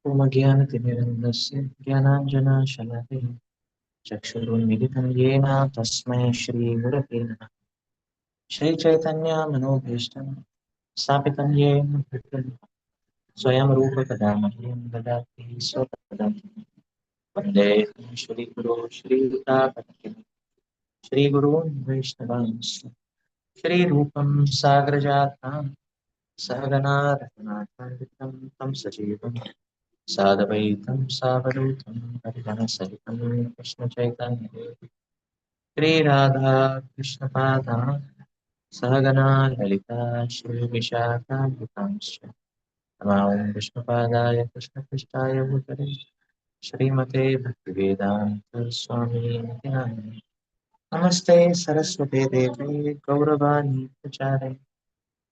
ओमज्ञानतिमिरन्दस्य ज्ञानाञ्जनशलाकया चक्षुरुन्मिलितं येन तस्मै श्रीगुरवे नमः। श्रीचैतन्यमनोभीष्टं स्थापितं येन भूतले स्वयं रूपकदा मह्यं ददाति स्वपदं। वन्दे श्रीगुरो श्रीयुतापतिं श्रीगुरून् वैष्णवांश्च श्रीरूपं सागरजातां सहगना रघुनाथान्वितं तं सजीवम् सादवैतं सावधूतं परिगणसहितं कृष्णचैतन्यदेवं श्रीराधा कृष्णपादान् सहगना ललिता श्रीविशाखान्वितांश्च नमामि विष्णुपादाय कृष्णपृष्ठाय भूतले श्रीमते भक्तिवेदान्त स्वामिनिति नामिने। नमस्ते सरस्वते देवे गौरवाणी प्रचारे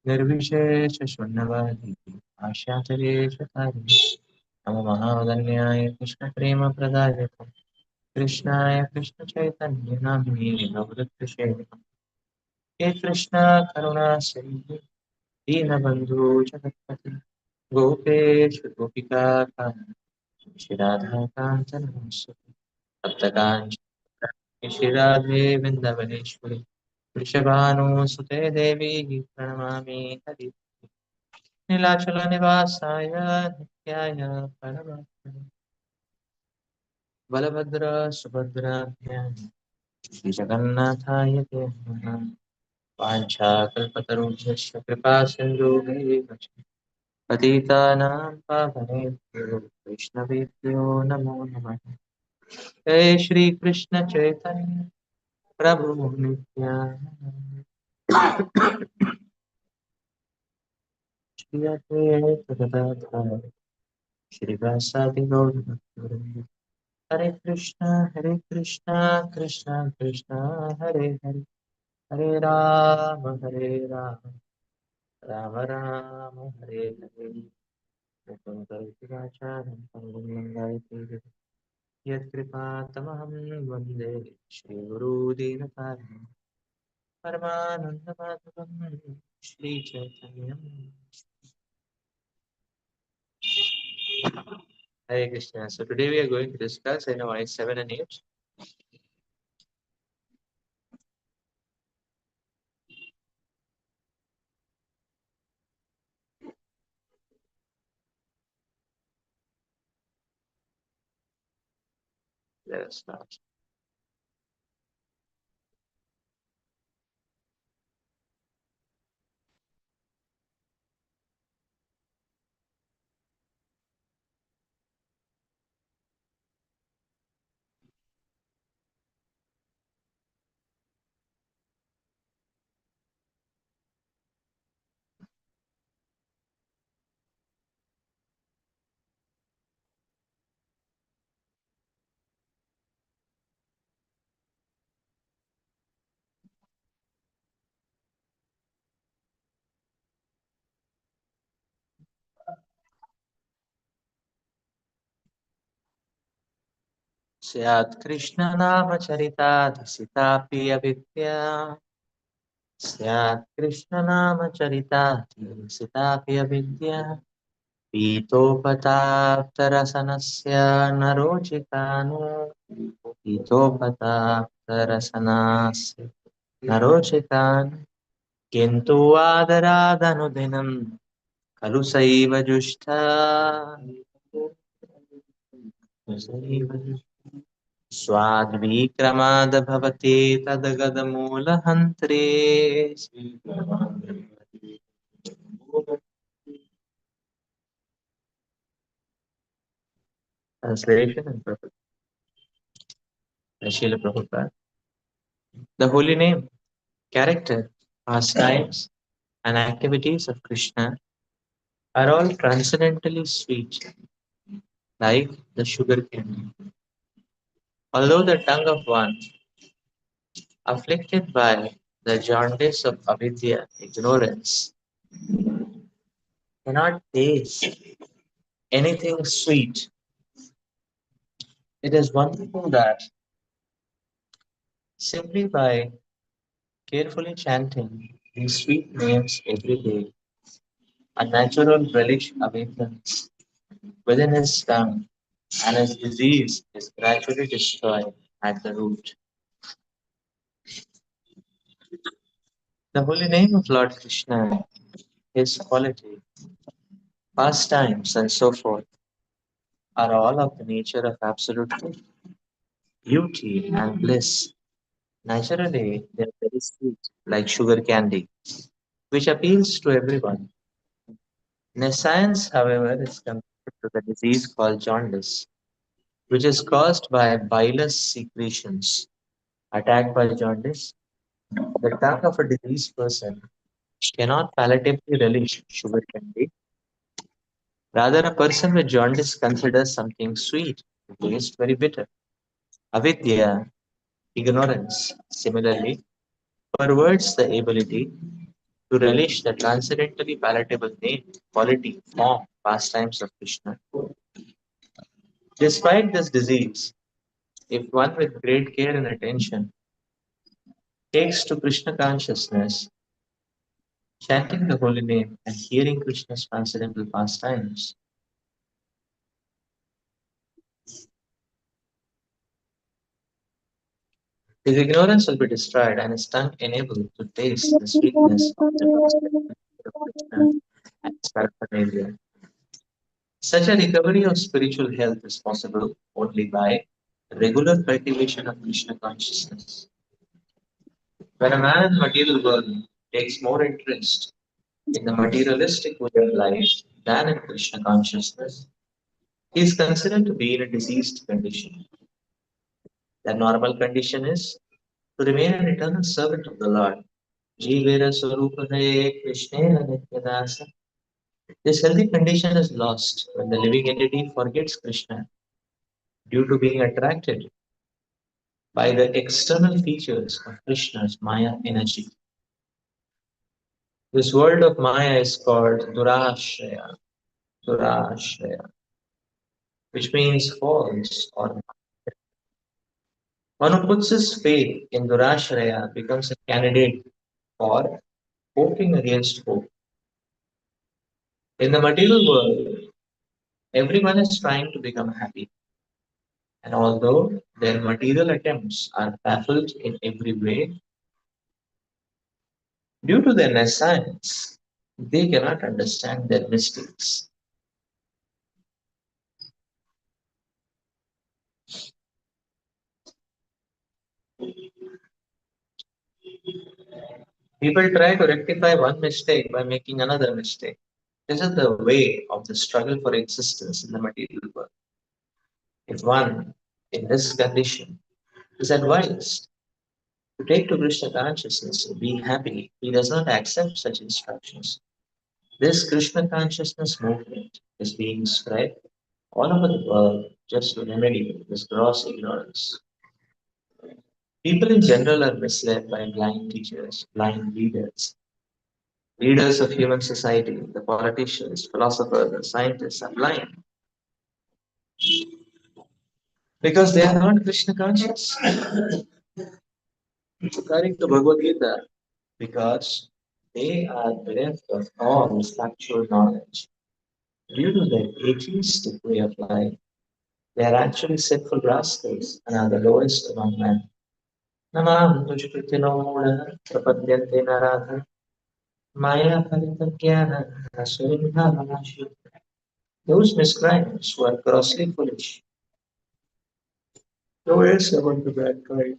निर्विशेषशून्यवादी आशातरेशकारि नमो महावदन्याय कृष्णप्रेमप्रदायक कृष्णाय कृष्णचैतन्यनामिने नवदत्तसेवितम् हे कृष्ण करुणा सिन्धु दीनबन्धु जगत्पते गोपेश गोपिका कान्त श्रीराधाकान्त नमोऽस्तुते सप्तकाञ्चन श्रीराधे वृन्दावनेश्वरि वृषभानुसुते देवी प्रणमामि हरि नीलाचलनिवासाय नित्याय परमात्मने बलभद्र सुभद्राभ्यां श्रीजगन्नाथाय ते नमः। वाञ्छाकल्पतरुभ्यश्च कृपासिन्धुभ्येव च पतितानां पावनेभ्यो वैष्णवेभ्यो नमो नमः। जय श्रीकृष्ण चैतन्य प्रभु नित्यानन्द श्री अद्वैत गदाधर श्रीवासादि गौरभक्तवृन्द। हरे कृष्णा कृष्णा कृष्णा हरे हरे हरे राम राम राम हरे हरे मुकुन्द विराचारं पङ्गुं लङ्घयते यत्कृपातमहं वन्दे श्रीगुरुदीनतारिणं परमानन्दमाधवं श्रीचैतन्यम्। Hare Krishna. So today we are going to discuss in our 7 and 8. Let us start. स्यात् कृष्णनामचरिताधिसितापि अविद्या स्यात् कृष्णनामचरिताधिसितापि अविद्या पीतोपताप्तरसनस्य नरोचिकानो पीतोपताप्तरसनस्य नरोचिकान् किन्तु आदरादनुदिनं खलु सैव जुष्टा स्वाद्विक्रमाद्भवति तद्गदमूलहन्त्रे Translation and purpose. Srila Prabhupada. The holy name, character, pastimes, and activities of Krishna are all transcendently sweet, like the sugar candy. Although the tongue of one afflicted by the jaundice of avidya, ignorance, cannot taste anything sweet, it is wonderful that simply by carefully chanting these sweet names every day, a natural relish awakens within his tongue, and his disease is gradually destroyed at the root. The holy name of Lord Krishna, his quality, pastimes, and so forth are all of the nature of absolute truth, beauty, and bliss. Naturally, they are very sweet, like sugar candy, which appeals to everyone. Nescience, however, is compared to the disease called jaundice, which is caused by bilous secretions. Attacked by jaundice, the tongue of a diseased person cannot palatably relish sugar candy. Rather, a person with jaundice considers something sweet to taste very bitter. Avidya, ignorance, similarly, perverts the ability to relish the transcendently palatable name, quality, form, pastimes of Krishna. Despite this disease, if one with great care and attention takes to Krishna consciousness, chanting the holy name and hearing Krishna's transcendental pastimes, his ignorance will be destroyed and his tongue enabled to taste the sweetness of the transcendental nature of Krishna and his paraphernalia. Such a recovery of spiritual health is possible only by regular cultivation of Krishna consciousness. When a man in the material world takes more interest in the materialistic way of life than in Krishna consciousness, he is considered to be in a diseased condition. The normal condition is to remain an eternal servant of the Lord. Jivera Swarupadaye Krishnena Nityadasa. This healthy condition is lost when the living entity forgets Krishna due to being attracted by the external features of Krishna's Maya energy. This world of Maya is called Durashraya, Durashraya, which means false or one who puts his faith in Durashraya becomes a candidate for hoping against hope. In the material world, everyone is trying to become happy, and although their material attempts are baffled in every way, due to their nescience, they cannot understand their mistakes. People try to rectify one mistake by making another mistake. This is the way of the struggle for existence in the material world. If one, in this condition, is advised to take to Krishna consciousness and be happy, he does not accept such instructions. This Krishna consciousness movement is being spread all over the world just to remedy this gross ignorance. People in general are misled by blind teachers, blind leaders. Leaders of human society, the politicians, philosophers, the scientists are blind because they are not Krishna conscious. According to Bhagavad Gita, because they are bereft of all factual knowledge. Due to their atheistic way of life, they are actually sinful rascals and are the lowest among men. Namam tujkritino prapadyante narada maya paritajnana asurimha. Those miscreants who are grossly foolish, lowest among the mankind,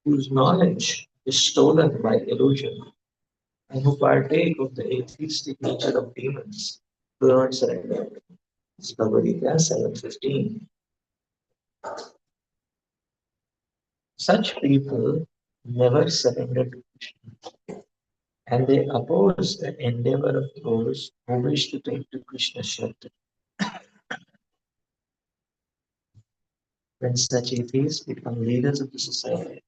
whose knowledge is stolen by illusion, and who partake of the atheistic nature of demons, do not surrender. It's Bhagavad Gita 7:15. Such people never surrender to Krishna, and they oppose the endeavor of those who wish to take to Krishna's shelter. When such atheists become leaders of the society,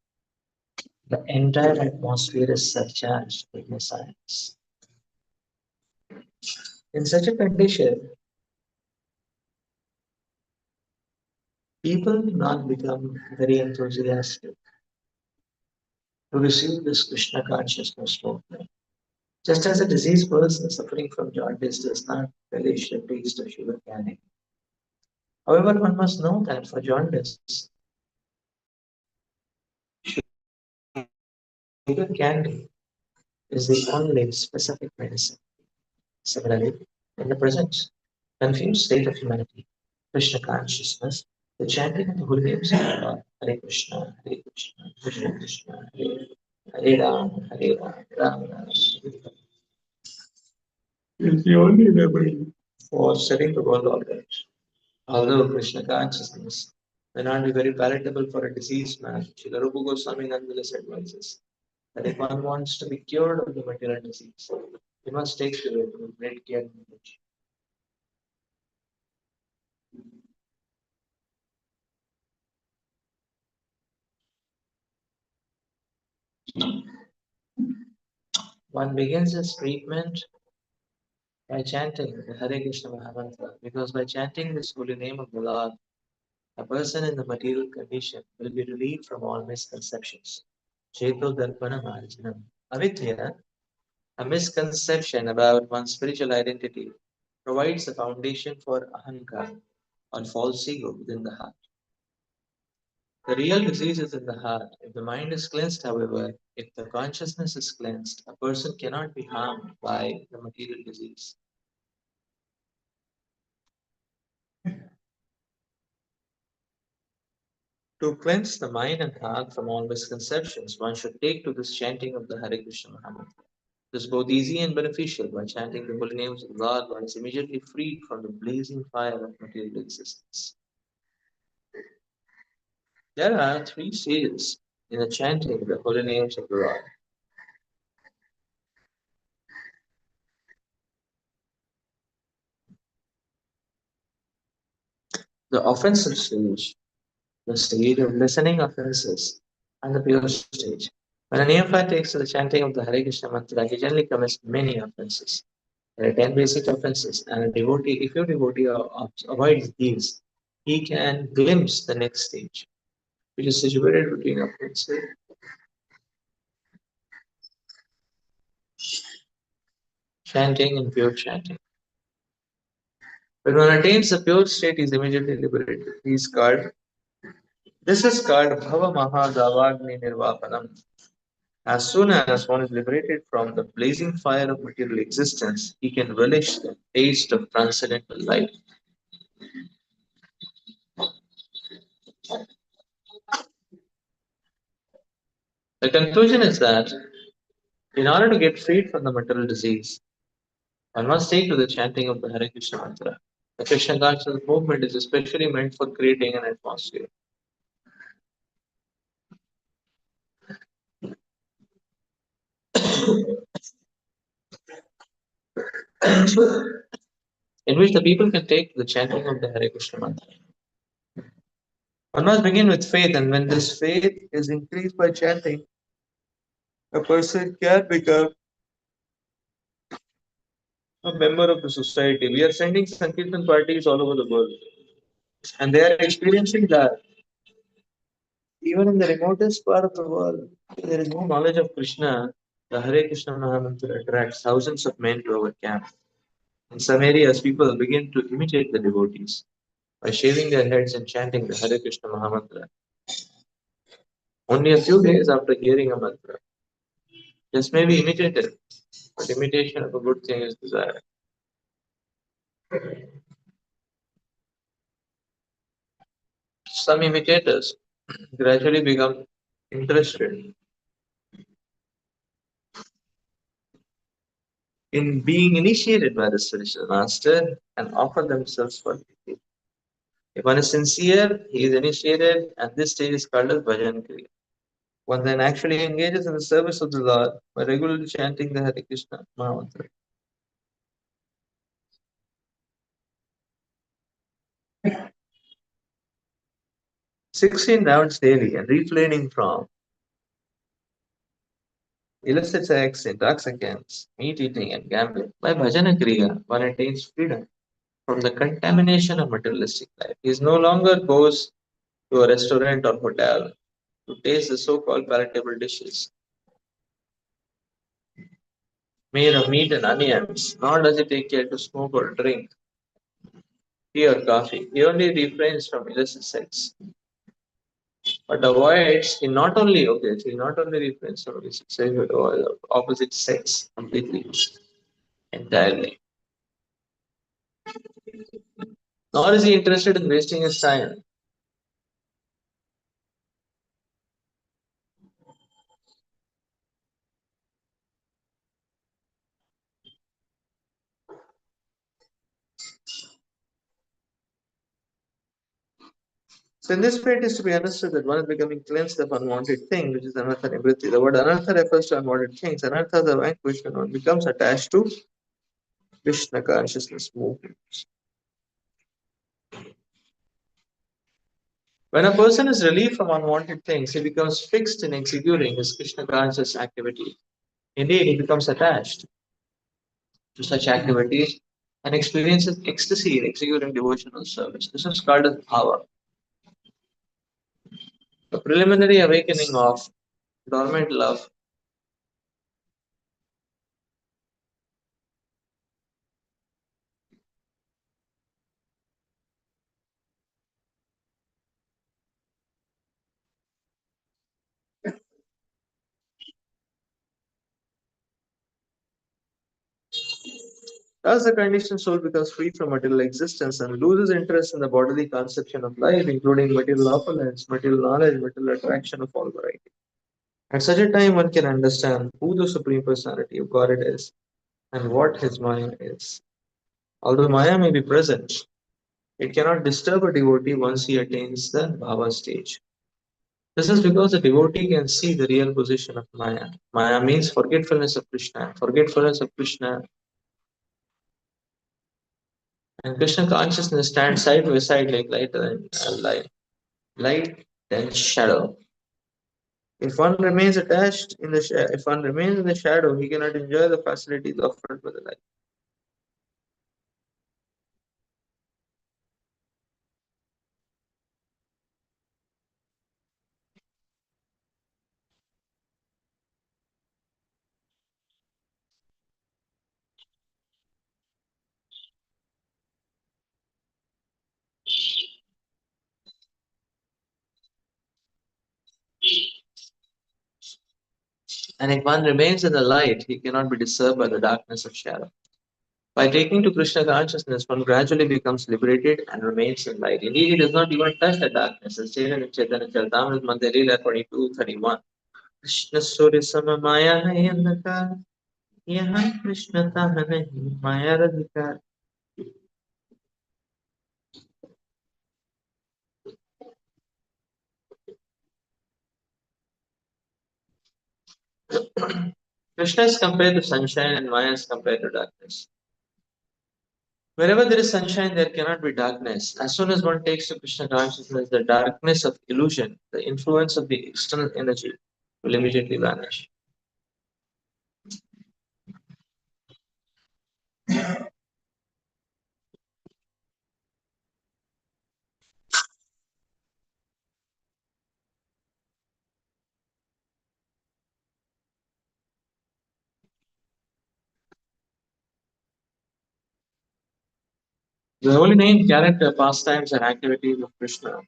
the entire atmosphere is surcharged with missiles. In such a condition, people do not become very enthusiastic to receive this Krishna consciousness movement. Just as a diseased person suffering from jaundice does not relish the taste of sugar candy. However, one must know that for jaundice, sugar candy is the only specific medicine. Similarly, in the present confused state of humanity, Krishna consciousness, the chanting of the holy names of God, Hare Krishna, Krishna Krishna, Hare Ram, Ram Ram, is the only remedy for setting the world all right. Although Krishna consciousness may not be very palatable for a diseased man, Srila Rupa Goswami nonetheless advises that if one wants to be cured of the material disease, he must take to it with great care and knowledge. One begins his treatment by chanting the Hare Krishna Mahamantra, because by chanting this holy name of the Lord, a person in the material condition will be relieved from all misconceptions. Cheto Darpana Marjanam. Avidya, a misconception about one's spiritual identity, provides a foundation for ahankar, or false ego within the heart. The real disease is in the heart. If the mind is cleansed, however, if the consciousness is cleansed, a person cannot be harmed by the material disease. To cleanse the mind and heart from all misconceptions, one should take to this chanting of the Hare Krishna Mahamantra. It is both easy and beneficial. By chanting the holy names of God, one is immediately freed from the blazing fire of material existence. There are three stages in the chanting of the holy names of the Lord. The offensive stage, the stage of listening offenses, and the pure stage. When a neophyte takes to the chanting of the Hare Krishna mantra, he generally commits many offenses. There are 10 basic offenses, and a devotee, if your devotee avoids these, he can glimpse the next stage, which is situated between offensive, chanting, and pure chanting. When one attains the pure state, he is immediately liberated. This is called Bhava Mahadavagni Nirvapanam. As soon as one is liberated from the blazing fire of material existence, he can relish the taste of transcendental life. The conclusion is that in order to get freed from the material disease, one must take to the chanting of the Hare Krishna mantra. The Krishna consciousness movement is especially meant for creating an atmosphere in which the people can take to the chanting of the Hare Krishna mantra. One must begin with faith, and when this faith is increased by chanting, a person can become a member of the society. We are sending Sankirtan parties all over the world, and they are experiencing that even in the remotest part of the world, there is no knowledge of Krishna. The Hare Krishna Mahamantra attracts thousands of men to our camp. In some areas, people begin to imitate the devotees by shaving their heads and chanting the Hare Krishna Mahamantra. Only a few days after hearing a mantra, this may be imitated, but imitation of a good thing is desired. Some imitators gradually become interested in being initiated by the spiritual master and offer themselves for it. If one is sincere, he is initiated, and this stage is called as bhajan kriya. One then actually engages in the service of the Lord by regularly chanting the Hare Krishna Mahamantra. 16 rounds daily and refraining from illicit sex, intoxicants, meat eating, and gambling. By bhajana kriya, one attains freedom from the contamination of materialistic life. He no longer goes to a restaurant or hotel to taste the so-called palatable dishes. made of meat and onions, nor does he take care to smoke or drink tea or coffee. He only refrains from illicit sex, but avoids he not only okay, so he not only refrains from illicit sex, but avoids opposite sex completely, entirely. Nor is he interested in wasting his time. So in this way, it is to be understood that one is becoming cleansed of unwanted thing, which is anartha nivritti. The word anartha refers to unwanted things. Anartha is vanquished when one becomes attached to Krishna consciousness movement. When a person is relieved from unwanted things, he becomes fixed in executing his Krishna conscious activity. Indeed, he becomes attached to such activities and experiences ecstasy in executing devotional service. This is called as bhava, the preliminary awakening of dormant love. Thus, the conditioned soul becomes free from material existence and loses interest in the bodily conception of life, including material opulence, material knowledge, material attraction of all variety. At such a time, one can understand who the Supreme Personality of Godhead is and what his Maya is. Although Maya may be present, it cannot disturb a devotee once he attains the Bhava stage. This is because the devotee can see the real position of Maya. Maya means forgetfulness of Krishna. Forgetfulness of Krishna and Krishna consciousness stand side by side like light and light and shadow. If one remains attached in the if one remains in the shadow, he cannot enjoy the facilities offered by the light. And if one remains in the light, he cannot be disturbed by the darkness of shadow. By taking to Krishna consciousness, one gradually becomes liberated and remains in light. Indeed, he does not even touch the darkness. As stated in Chaitanya Charitamrita Mandirila 22:31. Krishna Surya Sama Maya hai andhakar, yahan Krishna taha nahi Maya radhikar. Krishna is compared to sunshine and Maya is compared to darkness. Wherever there is sunshine, there cannot be darkness. As soon as one takes to Krishna consciousness, the darkness of illusion, the influence of the external energy, will immediately vanish. The holy name, character, pastimes, and activities of Krishna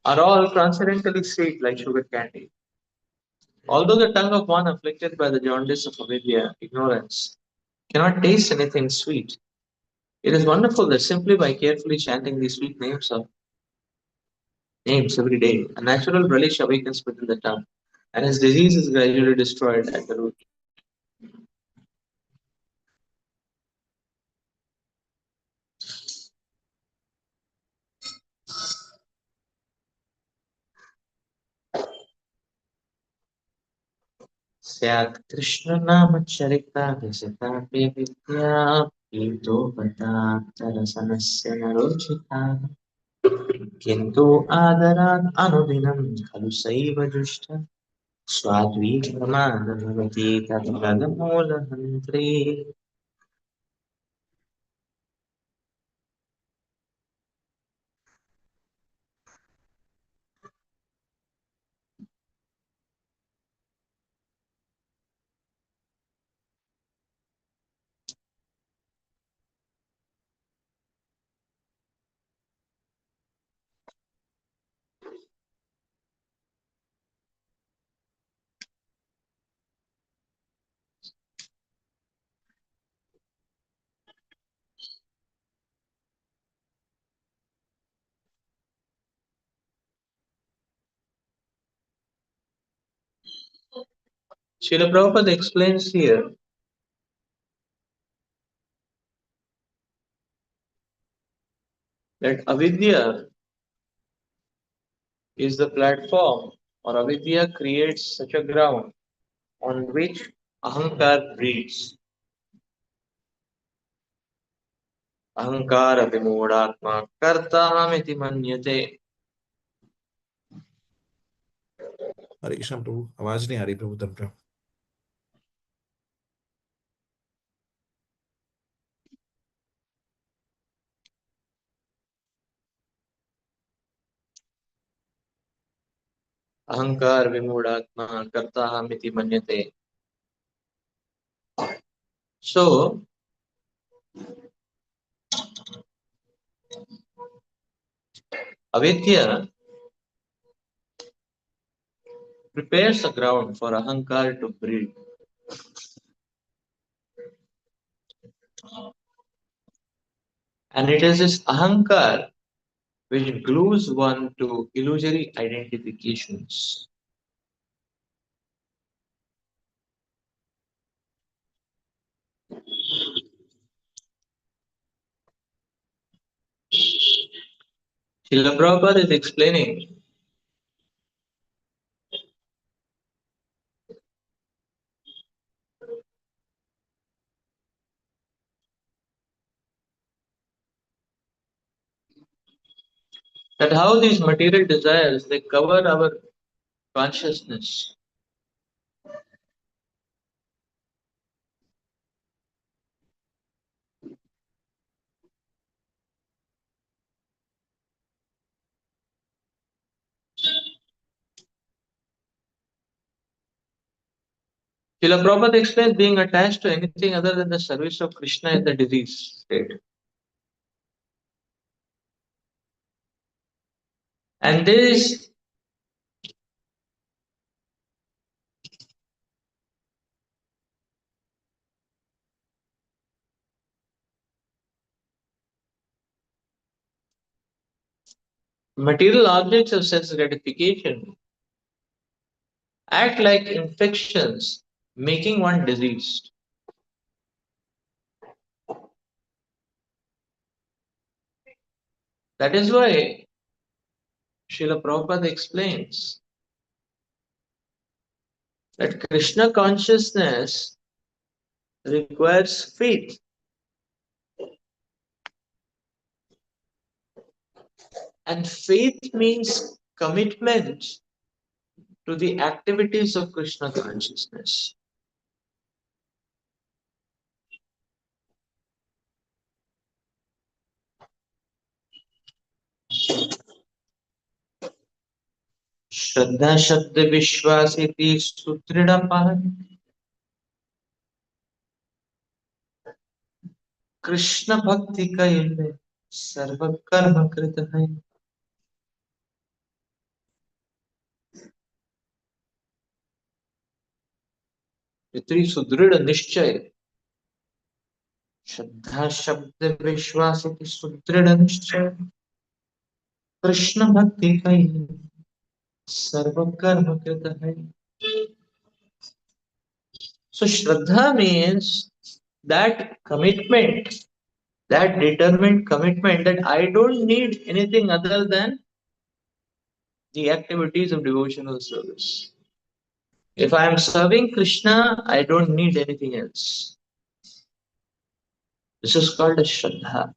are all transcendently sweet like sugar candy. Although the tongue of one afflicted by the jaundice of avidya, ignorance, cannot taste anything sweet, it is wonderful that simply by carefully chanting these sweet names every day, a natural relish awakens within the tongue, and his disease is gradually destroyed at the root. स्यात् कृष्णनामचरिताभिषितापि विद्या पीतोपतात्तरसनस्य न रोचिता किन्तु आदरात् अनुदिनं खलु सैव जुष्ट स्वाद्वीक्षमान् भवति तद्गतमूलहन्त्री. Srila Prabhupada explains here that avidya is the platform, or avidya creates such a ground on which ahankar breeds. Ahankara vimoodatma kartahamiti manyate. हरे कृष्ण प्रभु, आवाज नहीं आ रही प्रभु तब प्रभु। Ahankar vimoodatma kartahamiti manyate. So, avidya prepares the ground for ahankar to breed. And it is this ahankar which glues one to illusory identifications. Srila Prabhupada is explaining that how these material desires they cover our consciousness. Srila Prabhupada explains being attached to anything other than the service of Krishna is the disease state. And this material objects of sense gratification act like infections, making one diseased. That is why Srila Prabhupada explains that Krishna consciousness requires faith. And faith means commitment to the activities of Krishna consciousness. श्रद्धा शब्द विश्वास इति सुदृढ़ कृष्ण भक्ति कैले सर्व कर्म कृत है. इतनी सुदृढ़ निश्चय श्रद्धा शब्द विश्वास इति सुदृढ़ निश्चय कृष्ण भक्ति कैले सर्व कर्म कृत है. So Shraddha means that commitment, that determined commitment that I don't need anything other than the activities of devotional service. If I am serving Krishna, I don't need anything else. This is called a Shraddha.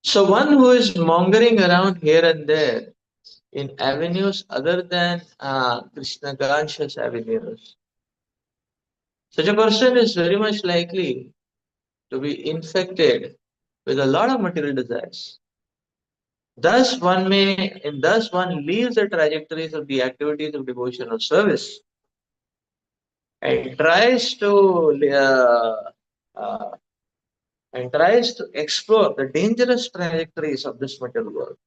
So one who is mongering around here and there in avenues other than Krishna conscious avenues, such a person is very much likely to be infected with a lot of material desires. Thus one leaves the trajectories of the activities of devotional service. and tries to uh, explore the dangerous trajectories of this material world.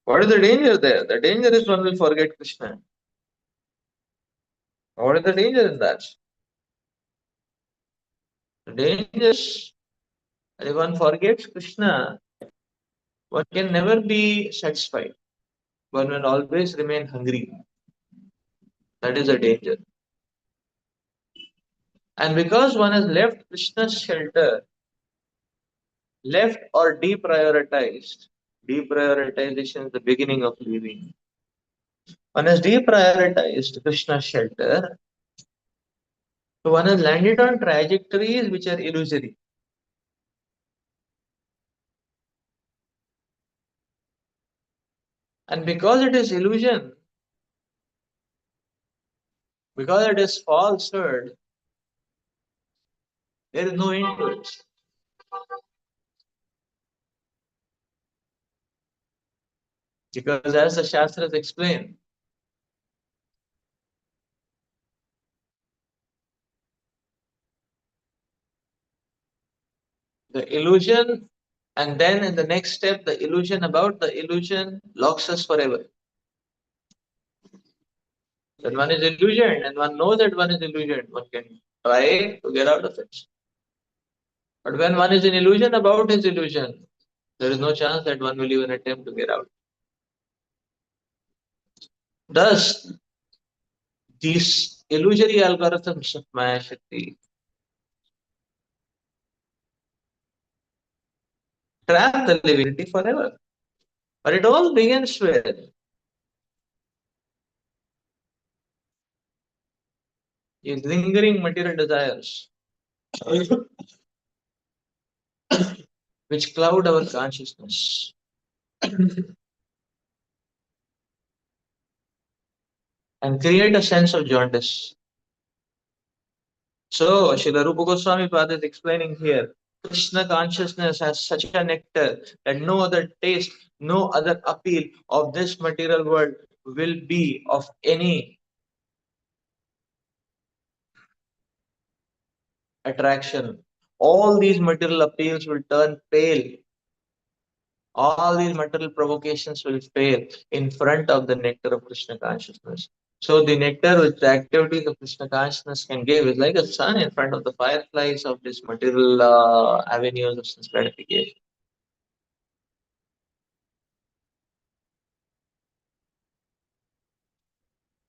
What is the danger there? The danger is one will forget Krishna. What is the danger in that? The danger is that if one forgets Krishna, one can never be satisfied. One will always remain hungry. That is a danger. And because one has left Krishna's shelter, left or deprioritized, deprioritization is the beginning of leaving. One has deprioritized Krishna's shelter, so one has landed on trajectories which are illusory. And because it is illusion, because it is falsehood, there is no end to it. Because as the Shastras explain, the illusion, and then in the next step, the illusion about the illusion locks us forever. When one is illusioned and one knows that one is illusioned, one can try to get out of it. But when one is in illusion about his illusion, there is no chance that one will even attempt to get out. Thus, these illusory algorithms of Maya Shakti trap the living forever. But it all begins with these lingering material desires which cloud our consciousness and create a sense of jaundice. So, Srila Rupa Goswami Pad is explaining here Krishna consciousness has such a nectar that no other taste, no other appeal of this material world will be of any attraction. All these material appeals will turn pale. All these material provocations will fail in front of the nectar of Krishna consciousness. So the nectar which the activities of Krishna consciousness can give is like a sun in front of the fireflies of this material avenues of sense gratification.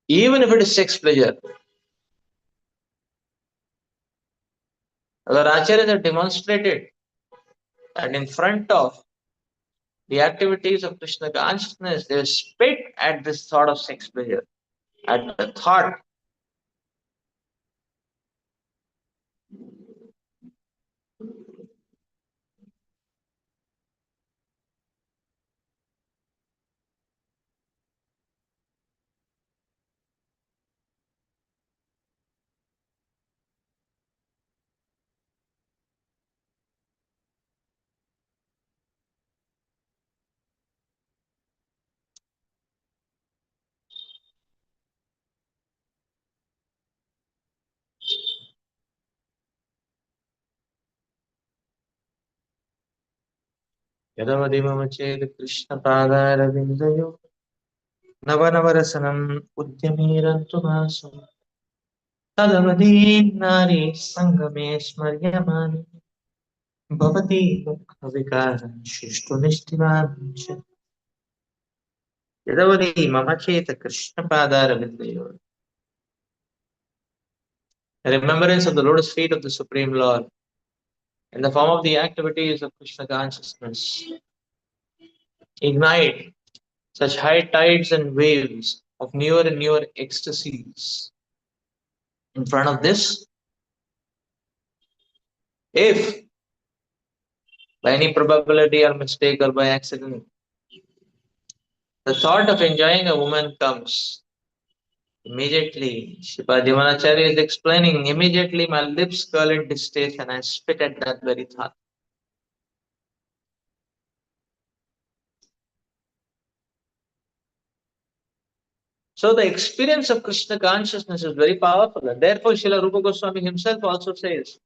Even if it is sex pleasure, our acharyas have demonstrated that in front of the activities of Krishna consciousness, they spit at this thought of sex pleasure, at the thought. यदवदि मम चेत् कृष्णपादारविन्दयो नवनवरसनम् उद्यमीरन्तु तदवधि नारी सङ्गमे स्मर्यमानि भवति दुःखविकारं शिष्टुनिष्ठिवान् च यदवधि मम चेत् कृष्णपादारविन्दयो. Remembrance of the lotus feet of the Supreme Lord in the form of the activities of Krishna consciousness ignite such high tides and waves of newer and newer ecstasies. In front of this, if by any probability or mistake or by accident, the thought of enjoying a woman comes, immediately, Sripad Yamanacharya is explaining, immediately my lips curl in distaste and I spit at that very thought. So the experience of Krishna consciousness is very powerful, and therefore Srila Rupa Goswami himself also says,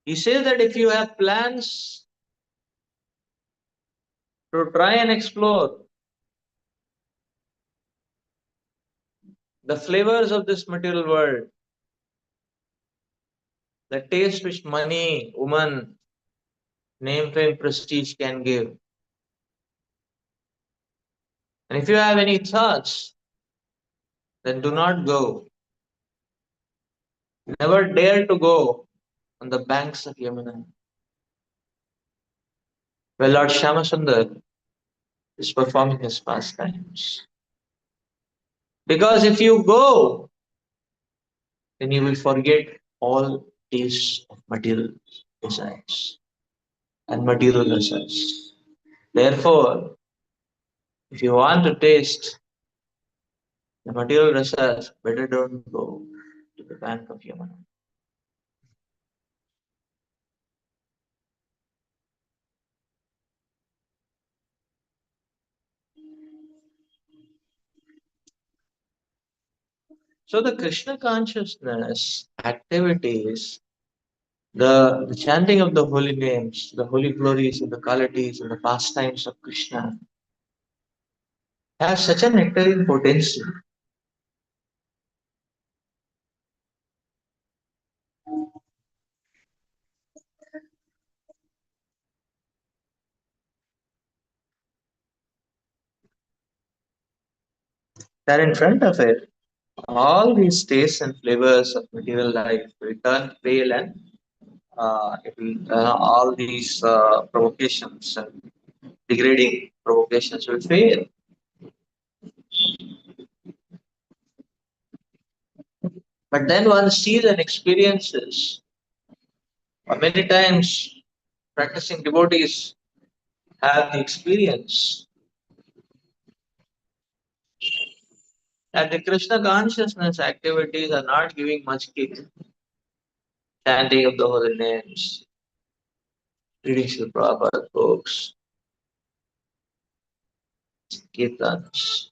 he says that if you have plans to try and explore the flavors of this material world, the taste which money, woman, name, fame, prestige can give, and if you have any thoughts, then do not go. Never dare to go on the banks of Yamuna, where Lord Shyamasundar is performing his pastimes. Because if you go, then you will forget all tastes of material desires and material desires. Therefore, if you want to taste the material rasas, better don't go to the bank of Yamuna. So the Krishna consciousness activities, the chanting of the holy names, the holy glories and the qualities and the pastimes of Krishna have such a nectarine potency that in front of it, all these tastes and flavors of material life will turn pale and all these provocations and degrading provocations will fail. But then one sees and experiences, or many times practicing devotees have the experience that the Krishna consciousness activities are not giving much kick. Chanting of the holy names, reading Srila Prabhupada books, kirtans,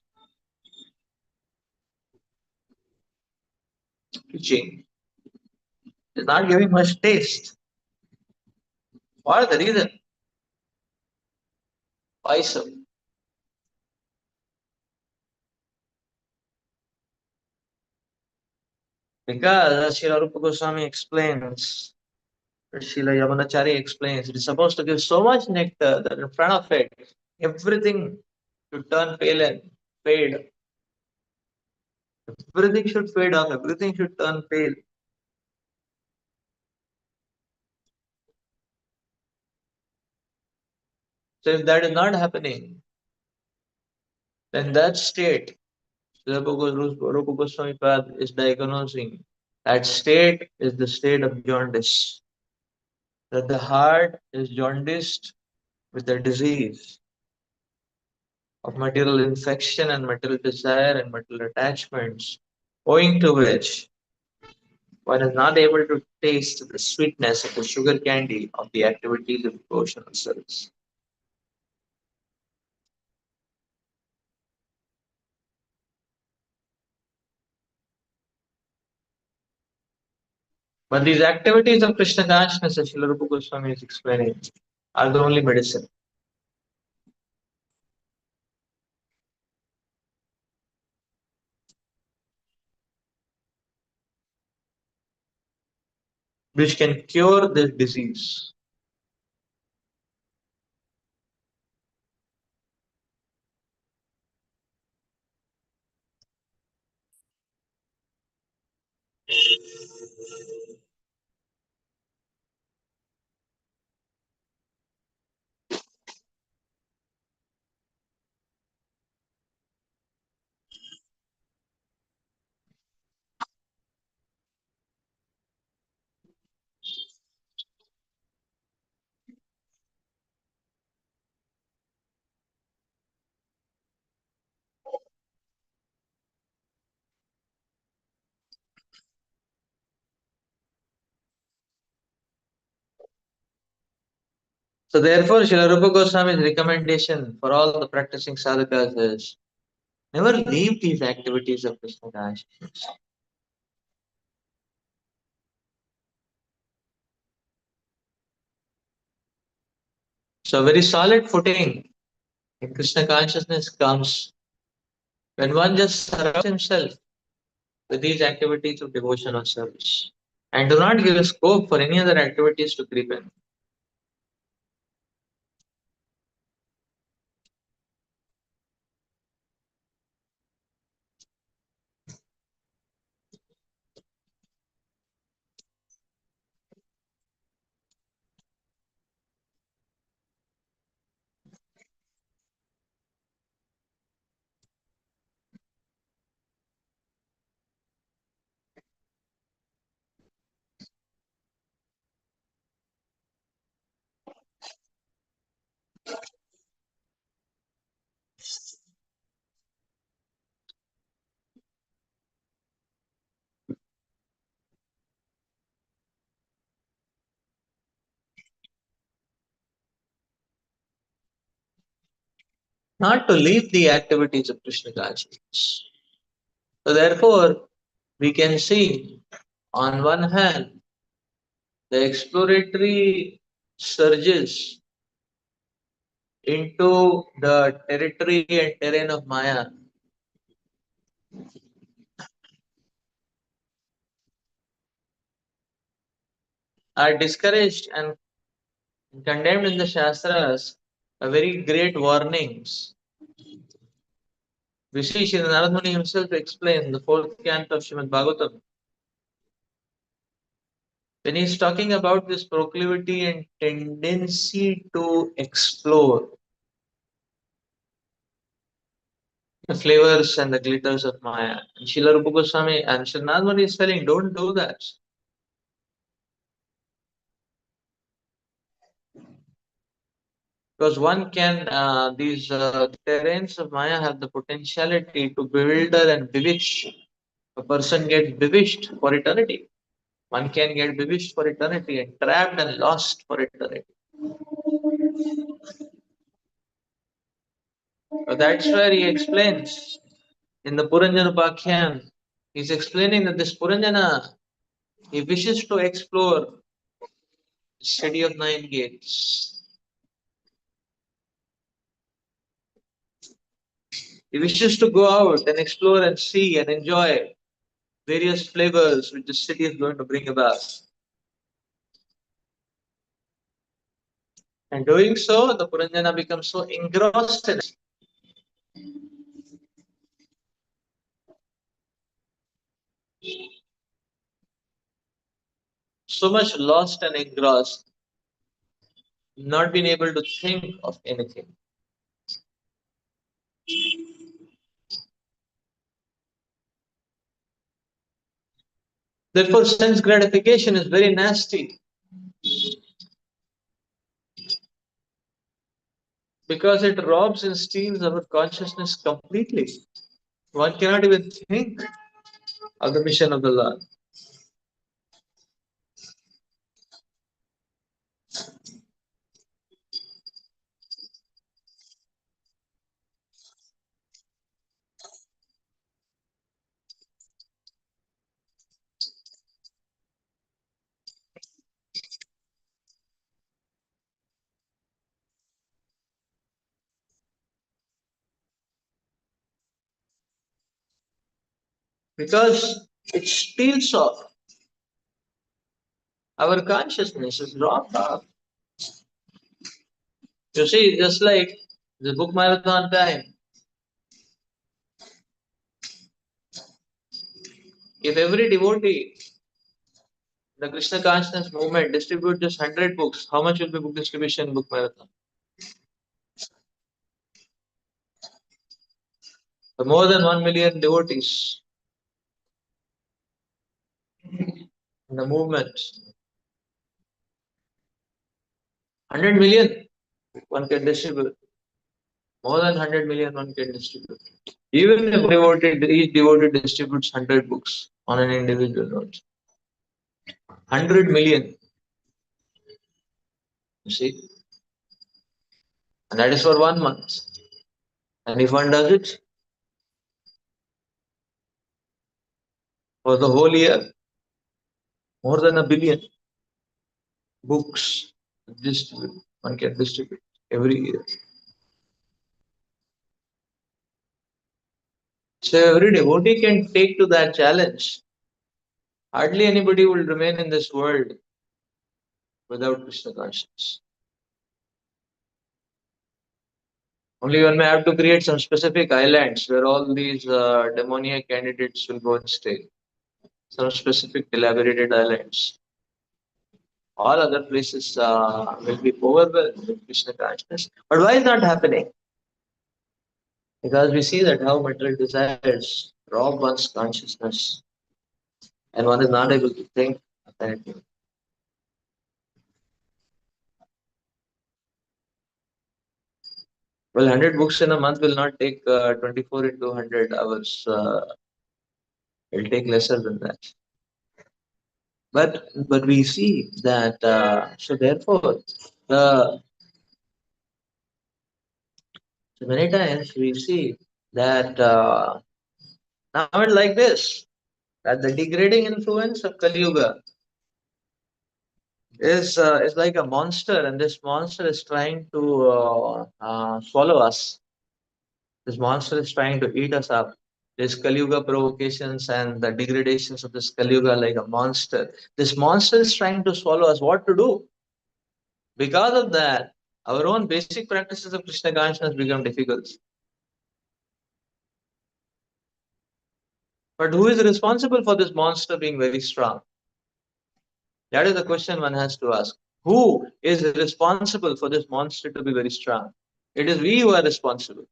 preaching is not giving much taste. What is the reason? Why so? Because as Srila Rupa Goswami explains, Srila Yamunachari explains, it is supposed to give so much nectar that in front of it, everything should turn pale and fade. Everything should fade off, everything should turn pale. So if that is not happening, then that state, Rupa Goswami Pad is diagnosing, that state is the state of jaundice. That the heart is jaundiced with the disease of material infection and material desire and material attachments, owing to which one is not able to taste the sweetness of the sugar candy of the activities of devotional service. But these activities of Krishna consciousness, as Srila Rupa Goswami is explaining, are the only medicine. Which can cure this disease. So therefore, Srila Rupa Goswami's recommendation for all the practicing sadhakas is never leave these activities of Krishna consciousness. So very solid footing in Krishna consciousness comes when one just surrounds himself with these activities of devotion or service and do not give scope for any other activities to creep in. Not to leave the activities of Krishna consciousness. So therefore, we can see on one hand the exploratory surges into the territory and terrain of Maya are discouraged and condemned in the Shastras are very great warnings. We see Sri Narad Muni himself explain the fourth canto of Srimad Bhagavatam when he's talking about this proclivity and tendency to explore the flavors and the glitters of Maya. And Srila Rupa Goswami and Sri Narad Muni is telling, don't do that. Because one can, these terrains of Maya have the potentiality to bewilder and bewitch. A person gets bewitched for eternity. One can get bewitched for eternity and trapped and lost for eternity. So that's where he explains in the Puranjana Upakhyan, he's explaining that this Puranjana, he wishes to explore the city of nine gates. He wishes to go out and explore and see and enjoy various flavors which the city is going to bring about. And doing so, the Puranjana becomes so engrossed in it, so much lost and engrossed, not being able to think of anything. Therefore, sense gratification is very nasty because it robs and steals our consciousness completely. One cannot even think of the mission of the Lord. Because it steals off. Our consciousness is robbed off. You see, just like the book marathon time, if every devotee, the Krishna consciousness movement, distribute just 100 books, how much will be book distribution in book marathon? For more than 1 million devotees in the movement. 100 million one can distribute. More than 100 million one can distribute. Even if each devotee distributes 100 books on an individual note. 100 million. You see? And that is for 1 month. And if one does it for the whole year, more than 1 billion books distribute, one can distribute every year. So every devotee can take to that challenge. Hardly anybody will remain in this world without Krishna consciousness. Only one may have to create some specific islands where all these demoniac candidates will go and stay. Some specific elaborated islands. All other places will be overwhelmed with Krishna consciousness. But why is not happening? Because we see that how material desires rob one's consciousness and one is not able to think apparently. Well, 100 books in a month will not take 24 into 100 hours. It will take lesser than that. But we see that, so therefore, the, so many times we see that now it's like this, that the degrading influence of Kali Yuga is like a monster, and this monster is trying to swallow us. This monster is trying to eat us up. This Kali Yuga provocations and the degradations of this Kali Yuga like a monster. This monster is trying to swallow us. What to do? Because of that, our own basic practices of Krishna consciousness become difficult. But who is responsible for this monster being very strong? That is the question one has to ask. Who is responsible for this monster to be very strong? It is we who are responsible.